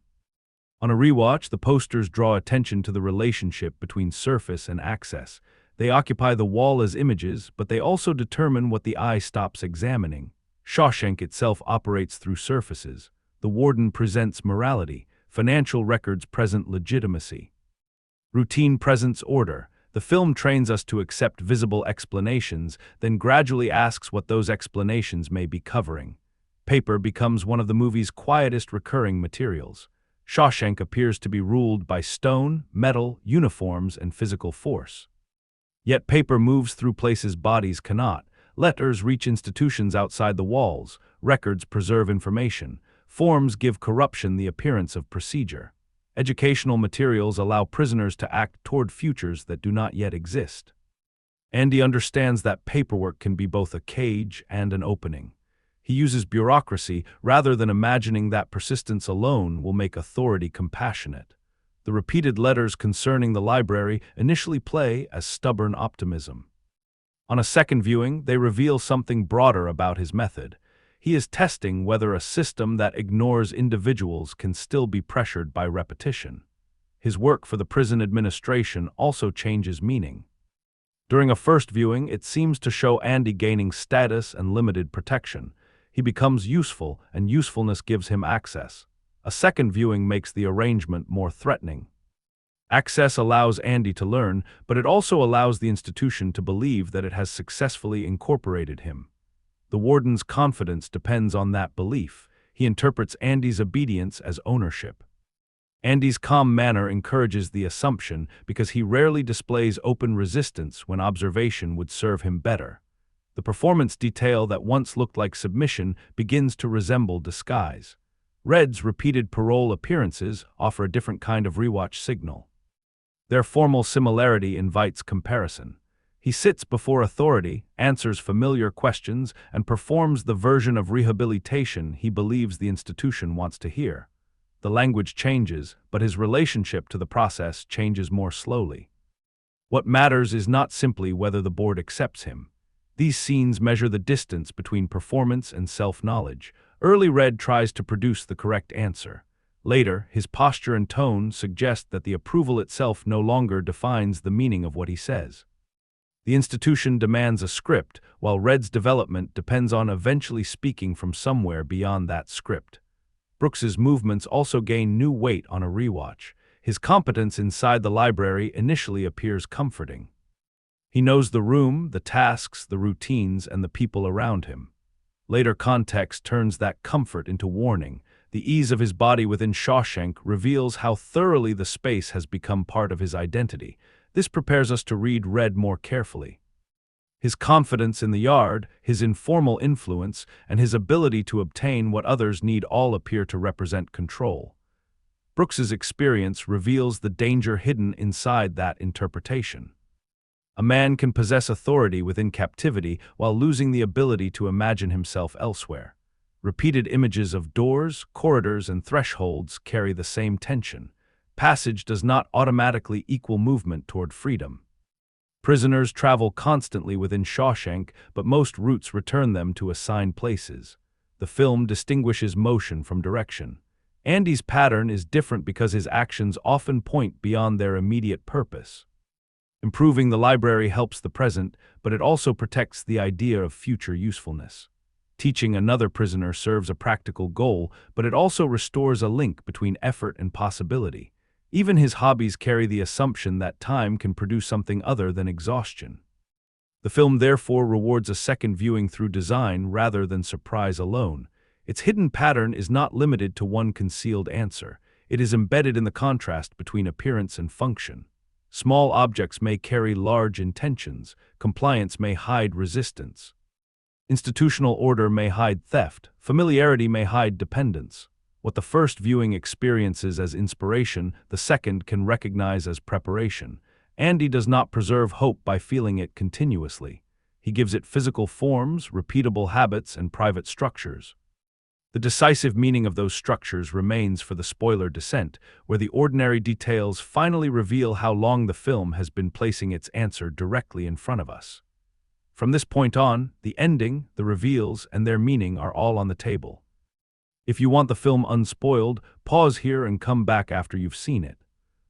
On a rewatch, the posters draw attention to the relationship between surface and access. They occupy the wall as images, but they also determine what the eye stops examining. Shawshank itself operates through surfaces. The warden presents morality. Financial records present legitimacy. Routine presents order. The film trains us to accept visible explanations, then gradually asks what those explanations may be covering. Paper becomes one of the movie's quietest recurring materials. Shawshank appears to be ruled by stone, metal, uniforms, and physical force. Yet paper moves through places bodies cannot. Letters reach institutions outside the walls, records preserve information, forms give corruption the appearance of procedure. Educational materials allow prisoners to act toward futures that do not yet exist. Andy understands that paperwork can be both a cage and an opening. He uses bureaucracy rather than imagining that persistence alone will make authority compassionate. The repeated letters concerning the library initially play as stubborn optimism. On a second viewing, they reveal something broader about his method. He is testing whether a system that ignores individuals can still be pressured by repetition. His work for the prison administration also changes meaning. During a first viewing, it seems to show Andy gaining status and limited protection. He becomes useful, and usefulness gives him access. A second viewing makes the arrangement more threatening. Access allows Andy to learn, but it also allows the institution to believe that it has successfully incorporated him. The warden's confidence depends on that belief. He interprets Andy's obedience as ownership. Andy's calm manner encourages the assumption because he rarely displays open resistance when observation would serve him better. The performance detail that once looked like submission begins to resemble disguise. Red's repeated parole appearances offer a different kind of rewatch signal. Their formal similarity invites comparison. He sits before authority, answers familiar questions, and performs the version of rehabilitation he believes the institution wants to hear. The language changes, but his relationship to the process changes more slowly. What matters is not simply whether the board accepts him. These scenes measure the distance between performance and self-knowledge. Early Red tries to produce the correct answer. Later, his posture and tone suggest that the approval itself no longer defines the meaning of what he says. The institution demands a script, while Red's development depends on eventually speaking from somewhere beyond that script. Brooks's movements also gain new weight on a rewatch. His competence inside the library initially appears comforting. He knows the room, the tasks, the routines, and the people around him. Later context turns that comfort into warning. The ease of his body within Shawshank reveals how thoroughly the space has become part of his identity. This prepares us to read Red more carefully. His confidence in the yard, his informal influence, and his ability to obtain what others need all appear to represent control. Brooks's experience reveals the danger hidden inside that interpretation. A man can possess authority within captivity while losing the ability to imagine himself elsewhere. Repeated images of doors, corridors, and thresholds carry the same tension. Passage does not automatically equal movement toward freedom. Prisoners travel constantly within Shawshank, but most routes return them to assigned places. The film distinguishes motion from direction. Andy's pattern is different because his actions often point beyond their immediate purpose. Improving the library helps the present, but it also protects the idea of future usefulness. Teaching another prisoner serves a practical goal, but it also restores a link between effort and possibility. Even his hobbies carry the assumption that time can produce something other than exhaustion. The film therefore rewards a second viewing through design rather than surprise alone. Its hidden pattern is not limited to one concealed answer. It is embedded in the contrast between appearance and function. Small objects may carry large intentions. Compliance may hide resistance. Institutional order may hide theft. Familiarity may hide dependence. What the first viewing experiences as inspiration, the second can recognize as preparation. Andy does not preserve hope by feeling it continuously. He gives it physical forms, repeatable habits, and private structures. The decisive meaning of those structures remains for the spoiler descent, where the ordinary details finally reveal how long the film has been placing its answer directly in front of us. From this point on, the ending, the reveals, and their meaning are all on the table. If you want the film unspoiled, pause here and come back after you've seen it.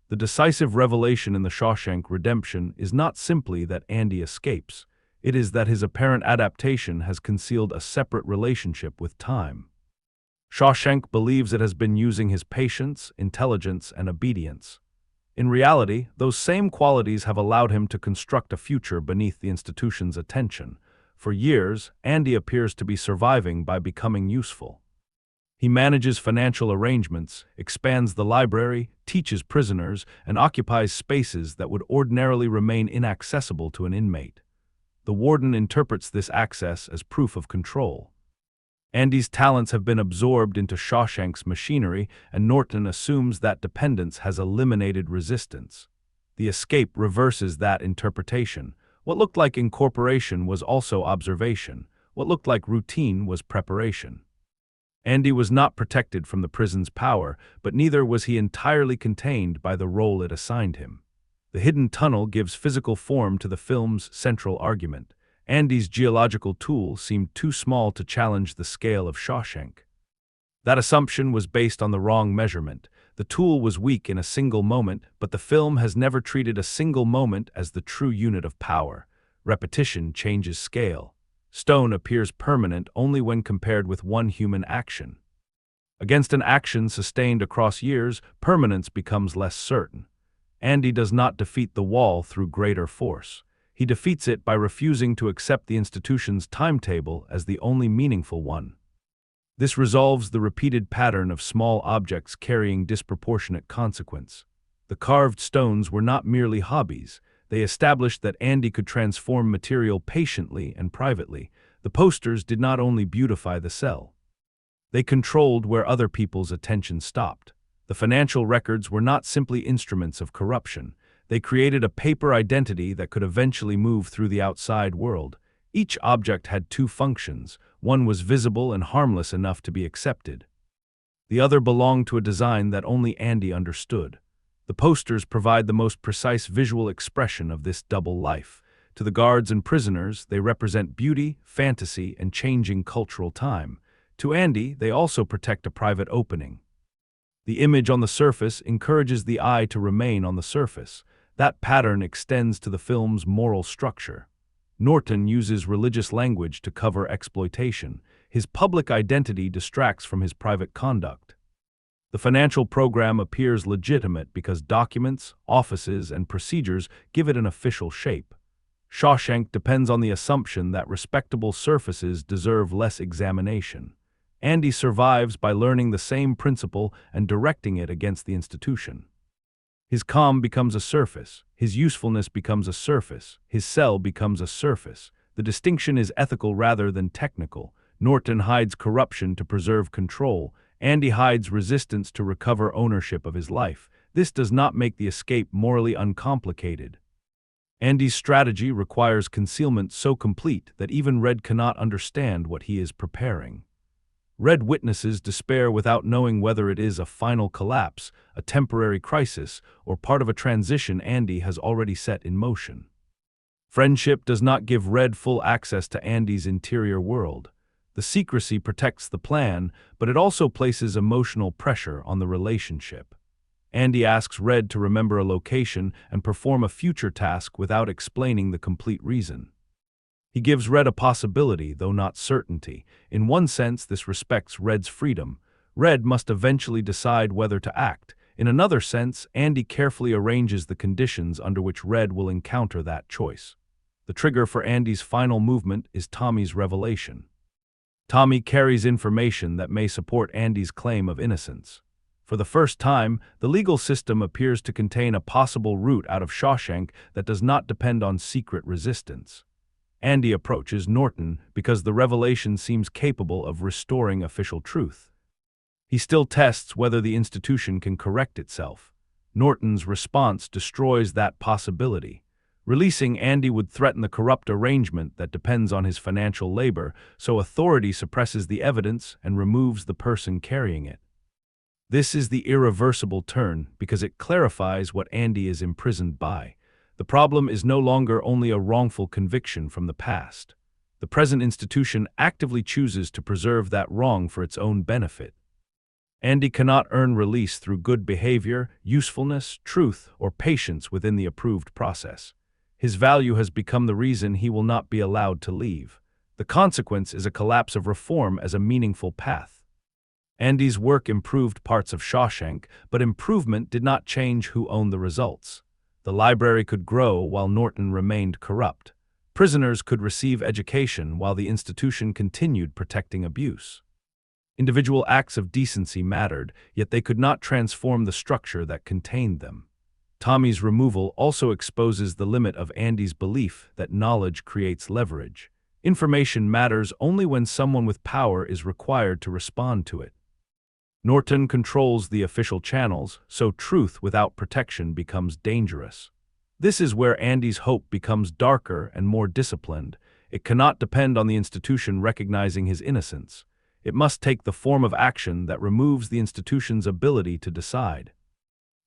The decisive revelation in The Shawshank Redemption is not simply that Andy escapes. It is that his apparent adaptation has concealed a separate relationship with time. Shawshank believes it has been using his patience, intelligence, and obedience. In reality, those same qualities have allowed him to construct a future beneath the institution's attention. For years, Andy appears to be surviving by becoming useful. He manages financial arrangements, expands the library, teaches prisoners, and occupies spaces that would ordinarily remain inaccessible to an inmate. The warden interprets this access as proof of control. Andy's talents have been absorbed into Shawshank's machinery, and Norton assumes that dependence has eliminated resistance. The escape reverses that interpretation. What looked like incorporation was also observation. What looked like routine was preparation. Andy was not protected from the prison's power, but neither was he entirely contained by the role it assigned him. The hidden tunnel gives physical form to the film's central argument. Andy's geological tool seemed too small to challenge the scale of Shawshank. That assumption was based on the wrong measurement. The tool was weak in a single moment, but the film has never treated a single moment as the true unit of power. Repetition changes scale. Stone appears permanent only when compared with one human action. Against an action sustained across years, permanence becomes less certain. Andy does not defeat the wall through greater force. He defeats it by refusing to accept the institution's timetable as the only meaningful one. This resolves the repeated pattern of small objects carrying disproportionate consequence. The carved stones were not merely hobbies. They established that Andy could transform material patiently and privately. The posters did not only beautify the cell. They controlled where other people's attention stopped. The financial records were not simply instruments of corruption. They created a paper identity that could eventually move through the outside world. Each object had two functions. One was visible and harmless enough to be accepted. The other belonged to a design that only Andy understood. The posters provide the most precise visual expression of this double life. To the guards and prisoners, they represent beauty, fantasy, and changing cultural time. To Andy, they also protect a private opening. The image on the surface encourages the eye to remain on the surface. That pattern extends to the film's moral structure. Norton uses religious language to cover exploitation. His public identity distracts from his private conduct. The financial program appears legitimate because documents, offices, and procedures give it an official shape. Shawshank depends on the assumption that respectable surfaces deserve less examination. Andy survives by learning the same principle and directing it against the institution. His calm becomes a surface. His usefulness becomes a surface. His cell becomes a surface. The distinction is ethical rather than technical. Norton hides corruption to preserve control. Andy hides resistance to recover ownership of his life. This does not make the escape morally uncomplicated. Andy's strategy requires concealment so complete that even Red cannot understand what he is preparing. Red witnesses despair without knowing whether it is a final collapse, a temporary crisis, or part of a transition Andy has already set in motion. Friendship does not give Red full access to Andy's interior world. The secrecy protects the plan, but it also places emotional pressure on the relationship. Andy asks Red to remember a location and perform a future task without explaining the complete reason. He gives Red a possibility, though not certainty. In one sense, this respects Red's freedom. Red must eventually decide whether to act. In another sense, Andy carefully arranges the conditions under which Red will encounter that choice. The trigger for Andy's final movement is Tommy's revelation. Tommy carries information that may support Andy's claim of innocence. For the first time, the legal system appears to contain a possible route out of Shawshank that does not depend on secret resistance. Andy approaches Norton because the revelation seems capable of restoring official truth. He still tests whether the institution can correct itself. Norton's response destroys that possibility. Releasing Andy would threaten the corrupt arrangement that depends on his financial labor, so authority suppresses the evidence and removes the person carrying it. This is the irreversible turn because it clarifies what Andy is imprisoned by. The problem is no longer only a wrongful conviction from the past. The present institution actively chooses to preserve that wrong for its own benefit. Andy cannot earn release through good behavior, usefulness, truth, or patience within the approved process. His value has become the reason he will not be allowed to leave. The consequence is a collapse of reform as a meaningful path. Andy's work improved parts of Shawshank, but improvement did not change who owned the results. The library could grow while Norton remained corrupt. Prisoners could receive education while the institution continued protecting abuse. Individual acts of decency mattered, yet they could not transform the structure that contained them. Tommy's removal also exposes the limit of Andy's belief that knowledge creates leverage. Information matters only when someone with power is required to respond to it. Norton controls the official channels, so truth without protection becomes dangerous. This is where Andy's hope becomes darker and more disciplined. It cannot depend on the institution recognizing his innocence. It must take the form of action that removes the institution's ability to decide.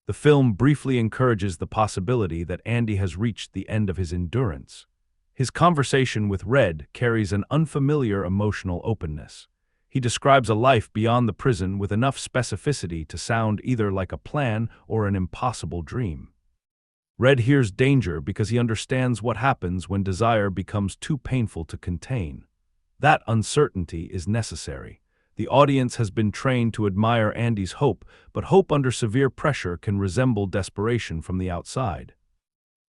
The film briefly encourages the possibility that Andy has reached the end of his endurance. His conversation with Red carries an unfamiliar emotional openness. He describes a life beyond the prison with enough specificity to sound either like a plan or an impossible dream. Red hears danger because he understands what happens when desire becomes too painful to contain. That uncertainty is necessary. The audience has been trained to admire Andy's hope, but hope under severe pressure can resemble desperation from the outside.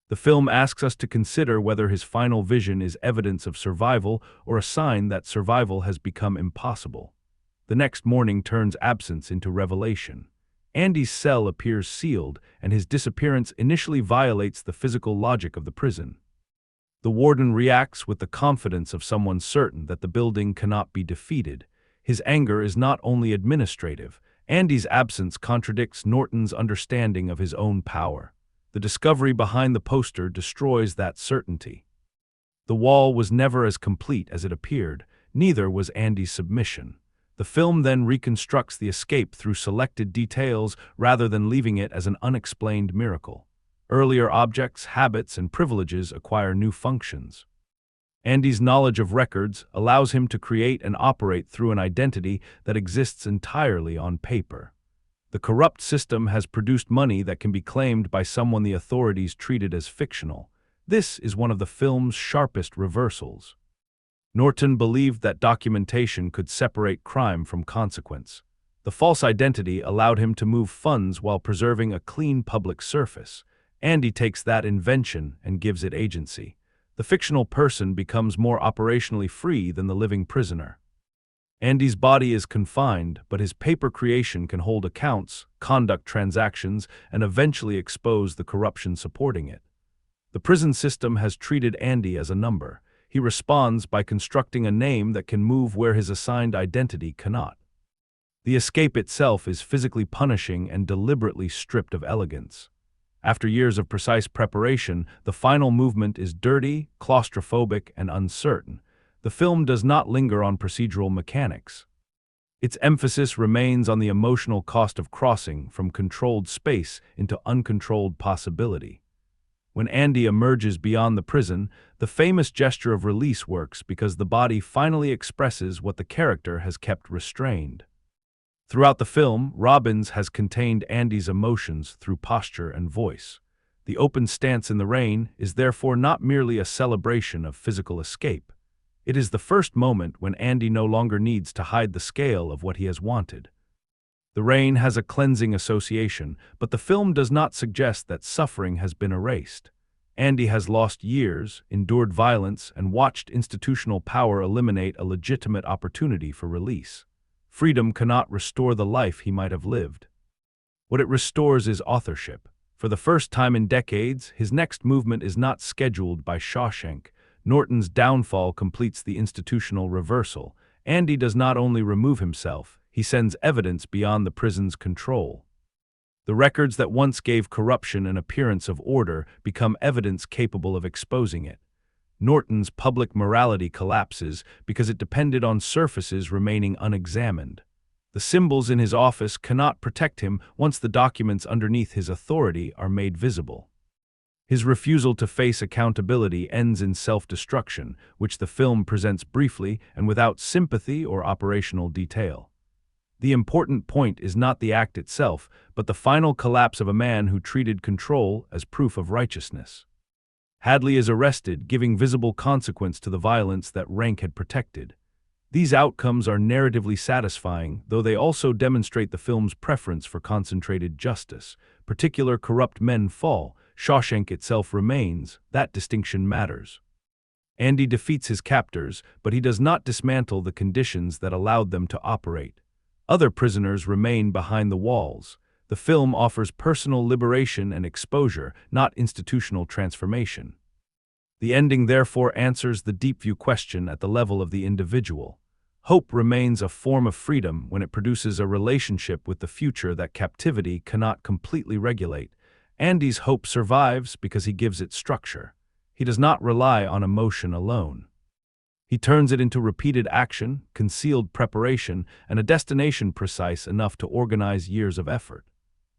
The film asks us to consider whether his final vision is evidence of survival or a sign that survival has become impossible. The next morning turns absence into revelation. Andy's cell appears sealed, and his disappearance initially violates the physical logic of the prison. The warden reacts with the confidence of someone certain that the building cannot be defeated. His anger is not only administrative. Andy's absence contradicts Norton's understanding of his own power. The discovery behind the poster destroys that certainty. The wall was never as complete as it appeared, neither was Andy's submission. The film then reconstructs the escape through selected details rather than leaving it as an unexplained miracle. Earlier objects, habits, and privileges acquire new functions. Andy's knowledge of records allows him to create and operate through an identity that exists entirely on paper. The corrupt system has produced money that can be claimed by someone the authorities treated as fictional. This is one of the film's sharpest reversals. Norton believed that documentation could separate crime from consequence. The false identity allowed him to move funds while preserving a clean public surface. Andy takes that invention and gives it agency. The fictional person becomes more operationally free than the living prisoner. Andy's body is confined, but his paper creation can hold accounts, conduct transactions, and eventually expose the corruption supporting it. The prison system has treated Andy as a number. He responds by constructing a name that can move where his assigned identity cannot. The escape itself is physically punishing and deliberately stripped of elegance. After years of precise preparation, the final movement is dirty, claustrophobic, and uncertain. The film does not linger on procedural mechanics. Its emphasis remains on the emotional cost of crossing from controlled space into uncontrolled possibility. When Andy emerges beyond the prison, the famous gesture of release works because the body finally expresses what the character has kept restrained. Throughout the film, Robbins has contained Andy's emotions through posture and voice. The open stance in the rain is therefore not merely a celebration of physical escape. It is the first moment when Andy no longer needs to hide the scale of what he has wanted. The rain has a cleansing association, but the film does not suggest that suffering has been erased. Andy has lost years, endured violence, and watched institutional power eliminate a legitimate opportunity for release. Freedom cannot restore the life he might have lived. What it restores is authorship. For the first time in decades, his next movement is not scheduled by Shawshank. Norton's downfall completes the institutional reversal. Andy does not only remove himself, he sends evidence beyond the prison's control. The records that once gave corruption an appearance of order become evidence capable of exposing it. Norton's public morality collapses because it depended on surfaces remaining unexamined. The symbols in his office cannot protect him once the documents underneath his authority are made visible. His refusal to face accountability ends in self-destruction, which the film presents briefly and without sympathy or operational detail. The important point is not the act itself, but the final collapse of a man who treated control as proof of righteousness. Hadley is arrested, giving visible consequence to the violence that rank had protected. These outcomes are narratively satisfying, though they also demonstrate the film's preference for concentrated justice. Particular corrupt men fall. Shawshank itself remains. That distinction matters. Andy defeats his captors, but he does not dismantle the conditions that allowed them to operate. Other prisoners remain behind the walls. The film offers personal liberation and exposure, not institutional transformation. The ending therefore answers the deep view question at the level of the individual. Hope remains a form of freedom when it produces a relationship with the future that captivity cannot completely regulate. Andy's hope survives because he gives it structure. He does not rely on emotion alone. He turns it into repeated action, concealed preparation, and a destination precise enough to organize years of effort.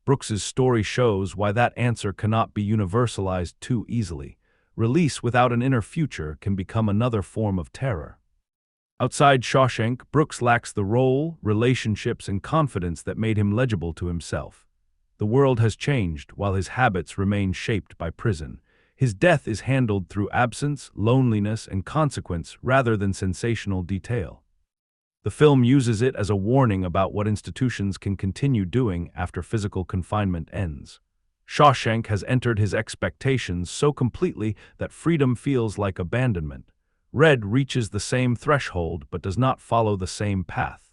Brooks's story shows why that answer cannot be universalized too easily. Release without an inner future can become another form of terror. Outside Shawshank, Brooks lacks the role, relationships, and confidence that made him legible to himself. The world has changed while his habits remain shaped by prison. His death is handled through absence, loneliness, and consequence rather than sensational detail. The film uses it as a warning about what institutions can continue doing after physical confinement ends. Shawshank has entered his expectations so completely that freedom feels like abandonment. Red reaches the same threshold but does not follow the same path.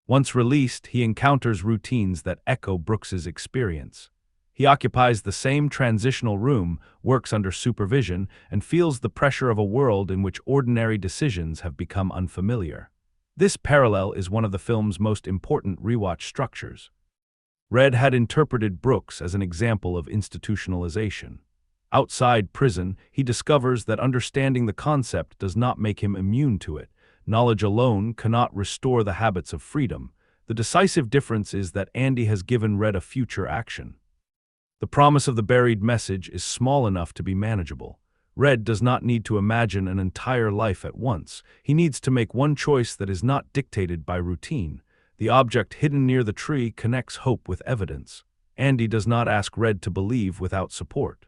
Once released, he encounters routines that echo Brooks's experience. He occupies the same transitional room, works under supervision, and feels the pressure of a world in which ordinary decisions have become unfamiliar. This parallel is one of the film's most important rewatch structures. Red had interpreted Brooks as an example of institutionalization. Outside prison, he discovers that understanding the concept does not make him immune to it. Knowledge alone cannot restore the habits of freedom. The decisive difference is that Andy has given Red a future action. The promise of the buried message is small enough to be manageable. Red does not need to imagine an entire life at once. He needs to make one choice that is not dictated by routine. The object hidden near the tree connects hope with evidence. Andy does not ask Red to believe without support.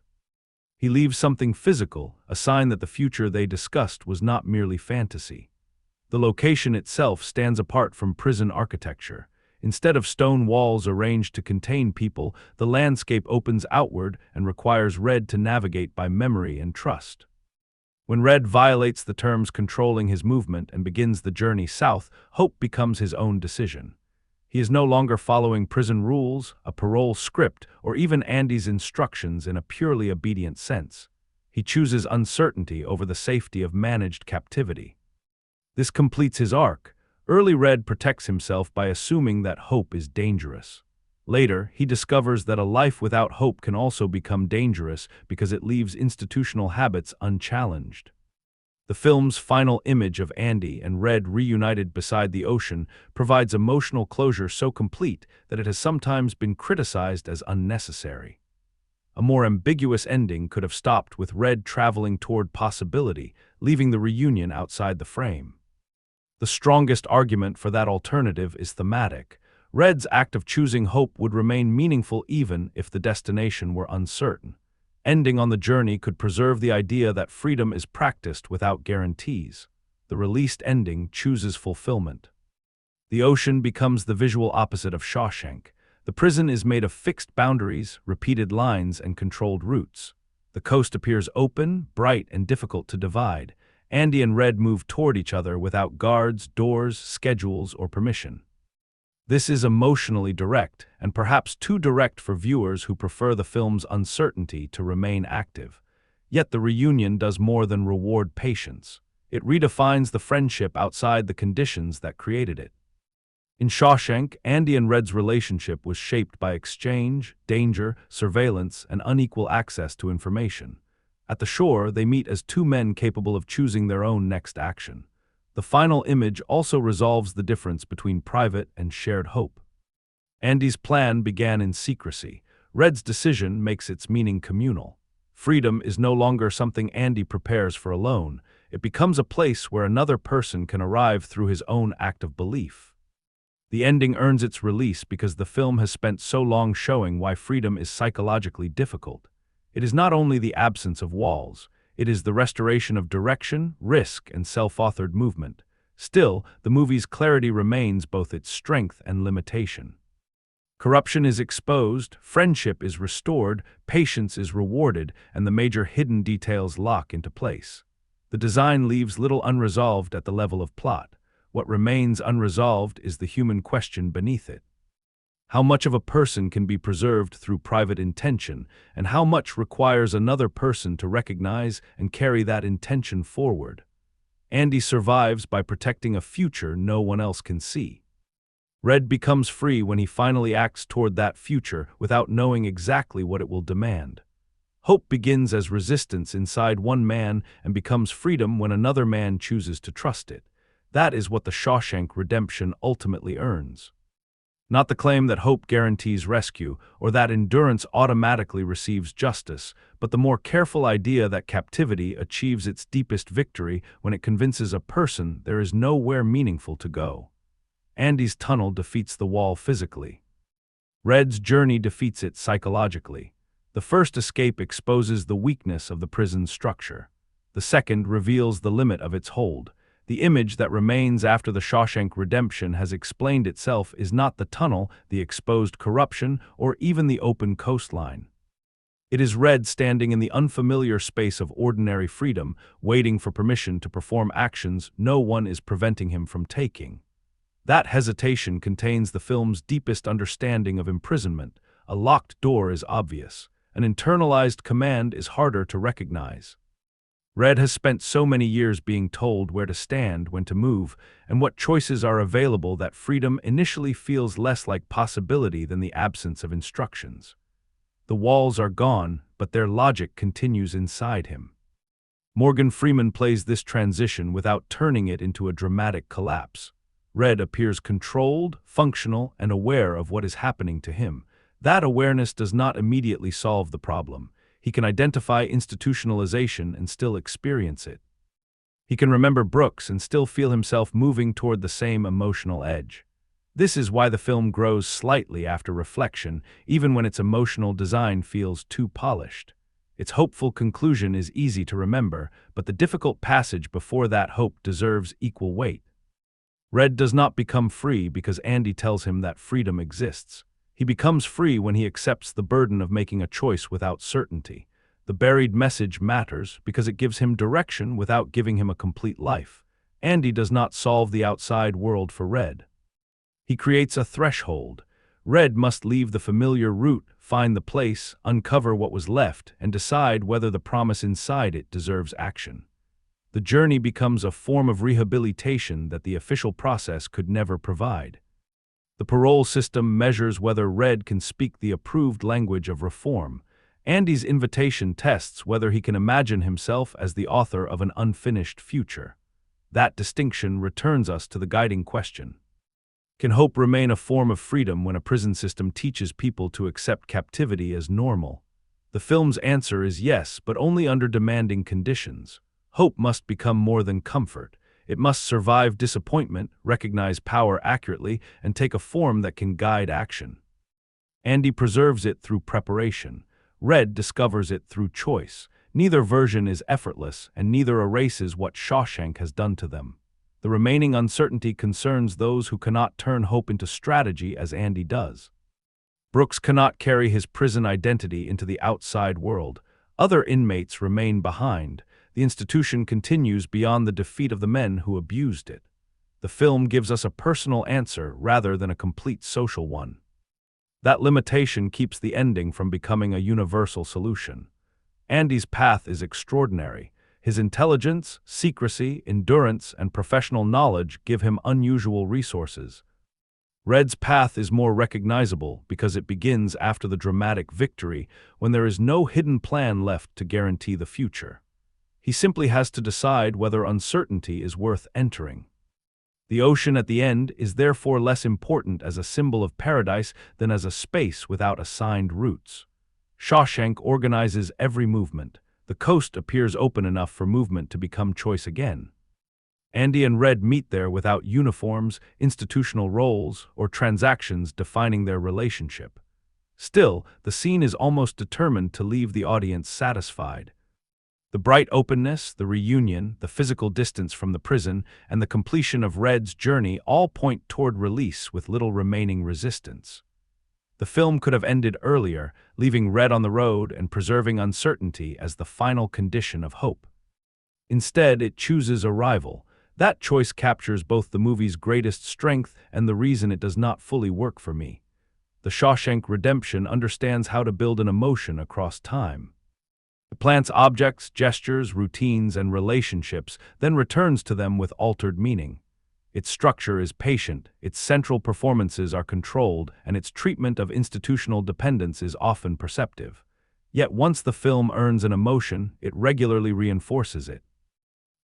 He leaves something physical, a sign that the future they discussed was not merely fantasy. The location itself stands apart from prison architecture. Instead of stone walls arranged to contain people, the landscape opens outward and requires Red to navigate by memory and trust. When Red violates the terms controlling his movement and begins the journey south, hope becomes his own decision. He is no longer following prison rules, a parole script, or even Andy's instructions in a purely obedient sense. He chooses uncertainty over the safety of managed captivity. This completes his arc. Early Red protects himself by assuming that hope is dangerous. Later, he discovers that a life without hope can also become dangerous because it leaves institutional habits unchallenged. The film's final image of Andy and Red reunited beside the ocean provides emotional closure so complete that it has sometimes been criticized as unnecessary. A more ambiguous ending could have stopped with Red traveling toward possibility, leaving the reunion outside the frame. The strongest argument for that alternative is thematic. Red's act of choosing hope would remain meaningful even if the destination were uncertain. Ending on the journey could preserve the idea that freedom is practiced without guarantees. The released ending chooses fulfillment. The ocean becomes the visual opposite of Shawshank. The prison is made of fixed boundaries, repeated lines, and controlled routes. The coast appears open, bright, and difficult to divide. Andy and Red move toward each other without guards, doors, schedules, or permission. This is emotionally direct, and perhaps too direct for viewers who prefer the film's uncertainty to remain active. Yet the reunion does more than reward patience. It redefines the friendship outside the conditions that created it. In Shawshank, Andy and Red's relationship was shaped by exchange, danger, surveillance, and unequal access to information. At the shore, they meet as two men capable of choosing their own next action. The final image also resolves the difference between private and shared hope. Andy's plan began in secrecy. Red's decision makes its meaning communal. Freedom is no longer something Andy prepares for alone. It becomes a place where another person can arrive through his own act of belief. The ending earns its release because the film has spent so long showing why freedom is psychologically difficult. It is not only the absence of walls. It is the restoration of direction, risk, and self-authored movement. Still, the movie's clarity remains both its strength and limitation. Corruption is exposed, friendship is restored, patience is rewarded, and the major hidden details lock into place. The design leaves little unresolved at the level of plot. What remains unresolved is the human question beneath it. How much of a person can be preserved through private intention, and how much requires another person to recognize and carry that intention forward? Andy survives by protecting a future no one else can see. Red becomes free when he finally acts toward that future without knowing exactly what it will demand. Hope begins as resistance inside one man and becomes freedom when another man chooses to trust it. That is what the Shawshank Redemption ultimately earns. Not the claim that hope guarantees rescue or that endurance automatically receives justice, but the more careful idea that captivity achieves its deepest victory when it convinces a person there is nowhere meaningful to go. Andy's tunnel defeats the wall physically. Red's journey defeats it psychologically. The first escape exposes the weakness of the prison's structure. The second reveals the limit of its hold. The image that remains after the Shawshank Redemption has explained itself is not the tunnel, the exposed corruption, or even the open coastline. It is Red standing in the unfamiliar space of ordinary freedom, waiting for permission to perform actions no one is preventing him from taking. That hesitation contains the film's deepest understanding of imprisonment. A locked door is obvious. An internalized command is harder to recognize. Red has spent so many years being told where to stand, when to move, and what choices are available that freedom initially feels less like possibility than the absence of instructions. The walls are gone, but their logic continues inside him. Morgan Freeman plays this transition without turning it into a dramatic collapse. Red appears controlled, functional, and aware of what is happening to him. That awareness does not immediately solve the problem. He can identify institutionalization and still experience it. He can remember Brooks and still feel himself moving toward the same emotional edge. This is why the film grows slightly after reflection, even when its emotional design feels too polished. Its hopeful conclusion is easy to remember, but the difficult passage before that hope deserves equal weight. Red does not become free because Andy tells him that freedom exists. He becomes free when he accepts the burden of making a choice without certainty. The buried message matters because it gives him direction without giving him a complete life. Andy does not solve the outside world for Red. He creates a threshold. Red must leave the familiar route, find the place, uncover what was left, and decide whether the promise inside it deserves action. The journey becomes a form of rehabilitation that the official process could never provide. The parole system measures whether Red can speak the approved language of reform. Andy's invitation tests whether he can imagine himself as the author of an unfinished future. That distinction returns us to the guiding question. Can hope remain a form of freedom when a prison system teaches people to accept captivity as normal? The film's answer is yes, but only under demanding conditions. Hope must become more than comfort. It must survive disappointment, recognize power accurately, and take a form that can guide action. Andy preserves it through preparation. Red discovers it through choice. Neither version is effortless, and neither erases what Shawshank has done to them. The remaining uncertainty concerns those who cannot turn hope into strategy as Andy does. Brooks cannot carry his prison identity into the outside world. Other inmates remain behind. The institution continues beyond the defeat of the men who abused it. The film gives us a personal answer rather than a complete social one. That limitation keeps the ending from becoming a universal solution. Andy's path is extraordinary. His intelligence, secrecy, endurance, and professional knowledge give him unusual resources. Red's path is more recognizable because it begins after the dramatic victory, when there is no hidden plan left to guarantee the future. He simply has to decide whether uncertainty is worth entering. The ocean at the end is therefore less important as a symbol of paradise than as a space without assigned routes. Shawshank organizes every movement. The coast appears open enough for movement to become choice again. Andy and Red meet there without uniforms, institutional roles, or transactions defining their relationship. Still, the scene is almost determined to leave the audience satisfied. The bright openness, the reunion, the physical distance from the prison, and the completion of Red's journey all point toward release with little remaining resistance. The film could have ended earlier, leaving Red on the road and preserving uncertainty as the final condition of hope. Instead, it chooses arrival. That choice captures both the movie's greatest strength and the reason it does not fully work for me. The Shawshank Redemption understands how to build an emotion across time. It plants objects, gestures, routines, and relationships, then returns to them with altered meaning. Its structure is patient, its central performances are controlled, and its treatment of institutional dependence is often perceptive. Yet once the film earns an emotion, it regularly reinforces it.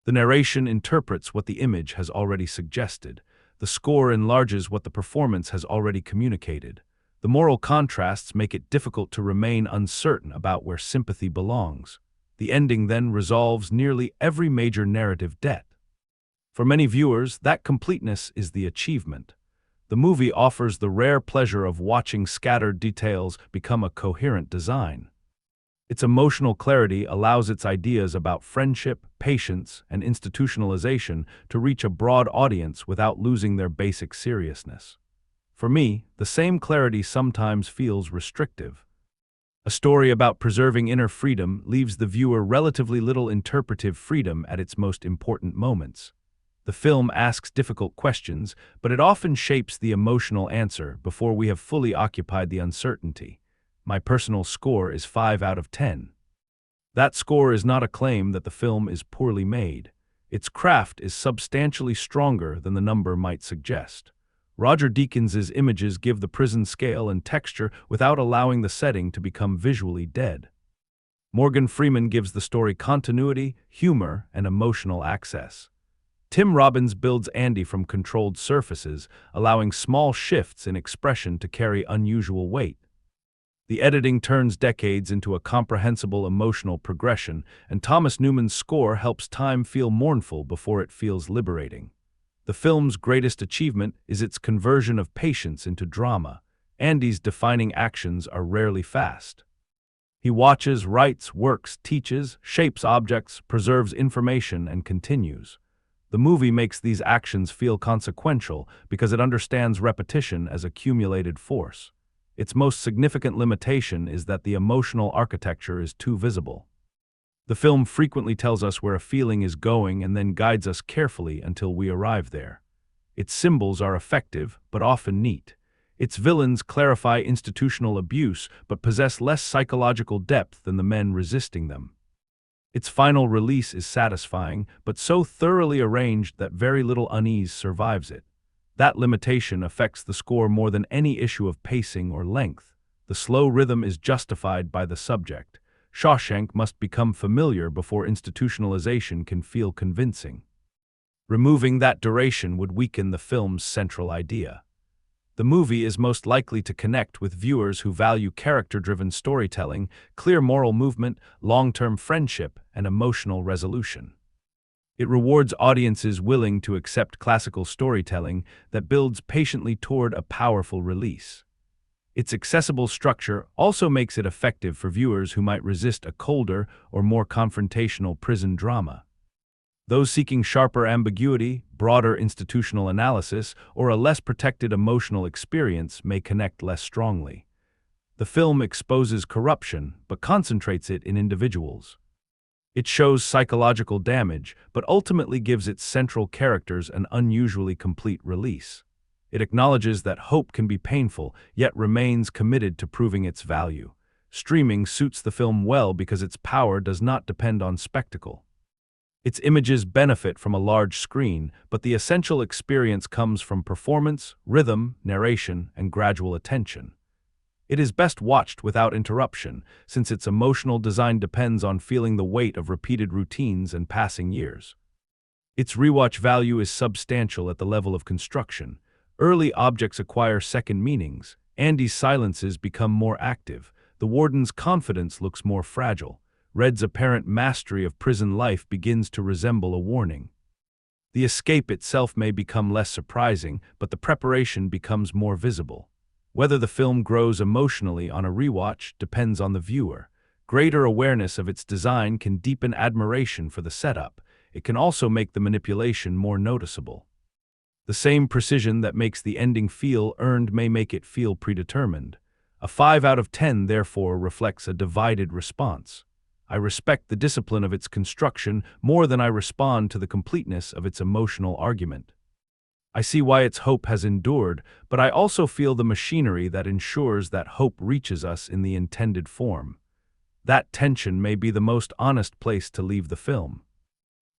The narration interprets what the image has already suggested. The score enlarges what the performance has already communicated. The moral contrasts make it difficult to remain uncertain about where sympathy belongs. The ending then resolves nearly every major narrative debt. For many viewers, that completeness is the achievement. The movie offers the rare pleasure of watching scattered details become a coherent design. Its emotional clarity allows its ideas about friendship, patience, and institutionalization to reach a broad audience without losing their basic seriousness. For me, the same clarity sometimes feels restrictive. A story about preserving inner freedom leaves the viewer relatively little interpretive freedom at its most important moments. The film asks difficult questions, but it often shapes the emotional answer before we have fully occupied the uncertainty. My personal score is 5 out of 10. That score is not a claim that the film is poorly made. Its craft is substantially stronger than the number might suggest. Roger Deakins' images give the prison scale and texture without allowing the setting to become visually dead. Morgan Freeman gives the story continuity, humor, and emotional access. Tim Robbins builds Andy from controlled surfaces, allowing small shifts in expression to carry unusual weight. The editing turns decades into a comprehensible emotional progression, and Thomas Newman's score helps time feel mournful before it feels liberating. The film's greatest achievement is its conversion of patience into drama. Andy's defining actions are rarely fast. He watches, writes, works, teaches, shapes objects, preserves information, and continues. The movie makes these actions feel consequential because it understands repetition as accumulated force. Its most significant limitation is that the emotional architecture is too visible. The film frequently tells us where a feeling is going and then guides us carefully until we arrive there. Its symbols are effective, but often neat. Its villains clarify institutional abuse, but possess less psychological depth than the men resisting them. Its final release is satisfying, but so thoroughly arranged that very little unease survives it. That limitation affects the score more than any issue of pacing or length. The slow rhythm is justified by the subject. Shawshank must become familiar before institutionalization can feel convincing. Removing that duration would weaken the film's central idea. The movie is most likely to connect with viewers who value character-driven storytelling, clear moral movement, long-term friendship, and emotional resolution. It rewards audiences willing to accept classical storytelling that builds patiently toward a powerful release. Its accessible structure also makes it effective for viewers who might resist a colder or more confrontational prison drama. Those seeking sharper ambiguity, broader institutional analysis, or a less protected emotional experience may connect less strongly. The film exposes corruption, but concentrates it in individuals. It shows psychological damage, but ultimately gives its central characters an unusually complete release. It acknowledges that hope can be painful, yet remains committed to proving its value. Streaming suits the film well because its power does not depend on spectacle. Its images benefit from a large screen, but the essential experience comes from performance, rhythm, narration, and gradual attention. It is best watched without interruption, since its emotional design depends on feeling the weight of repeated routines and passing years. Its rewatch value is substantial at the level of construction. Early objects acquire second meanings. Andy's silences become more active. The warden's confidence looks more fragile. Red's apparent mastery of prison life begins to resemble a warning. The escape itself may become less surprising, but the preparation becomes more visible. Whether the film grows emotionally on a rewatch depends on the viewer. Greater awareness of its design can deepen admiration for the setup. It can also make the manipulation more noticeable. The same precision that makes the ending feel earned may make it feel predetermined. A 5 out of 10 therefore reflects a divided response. I respect the discipline of its construction more than I respond to the completeness of its emotional argument. I see why its hope has endured, but I also feel the machinery that ensures that hope reaches us in the intended form. That tension may be the most honest place to leave the film.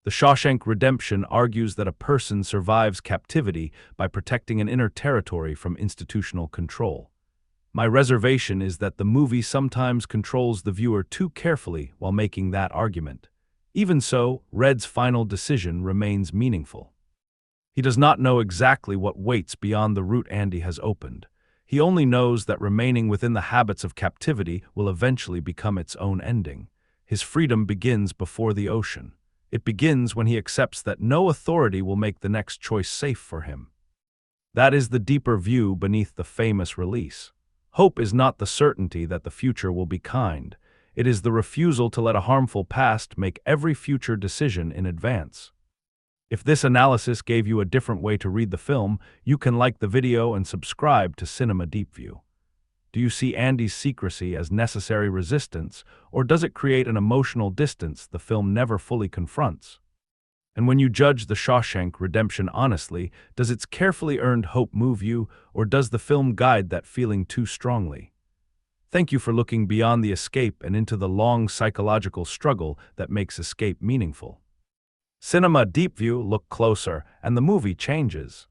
The Shawshank Redemption argues that a person survives captivity by protecting an inner territory from institutional control. My reservation is that the movie sometimes controls the viewer too carefully while making that argument. Even so, Red's final decision remains meaningful. He does not know exactly what waits beyond the route Andy has opened. He only knows that remaining within the habits of captivity will eventually become its own ending. His freedom begins before the ocean. It begins when he accepts that no authority will make the next choice safe for him. That is the deeper view beneath the famous release. Hope is not the certainty that the future will be kind. It is the refusal to let a harmful past make every future decision in advance. If this analysis gave you a different way to read the film, you can like the video and subscribe to Cinema Deep View. Do you see Andy's secrecy as necessary resistance, or does it create an emotional distance the film never fully confronts? And when you judge The Shawshank Redemption honestly, does its carefully earned hope move you, or does the film guide that feeling too strongly? Thank you for looking beyond the escape and into the long psychological struggle that makes escape meaningful. Cinema Deep View, look closer, and the movie changes.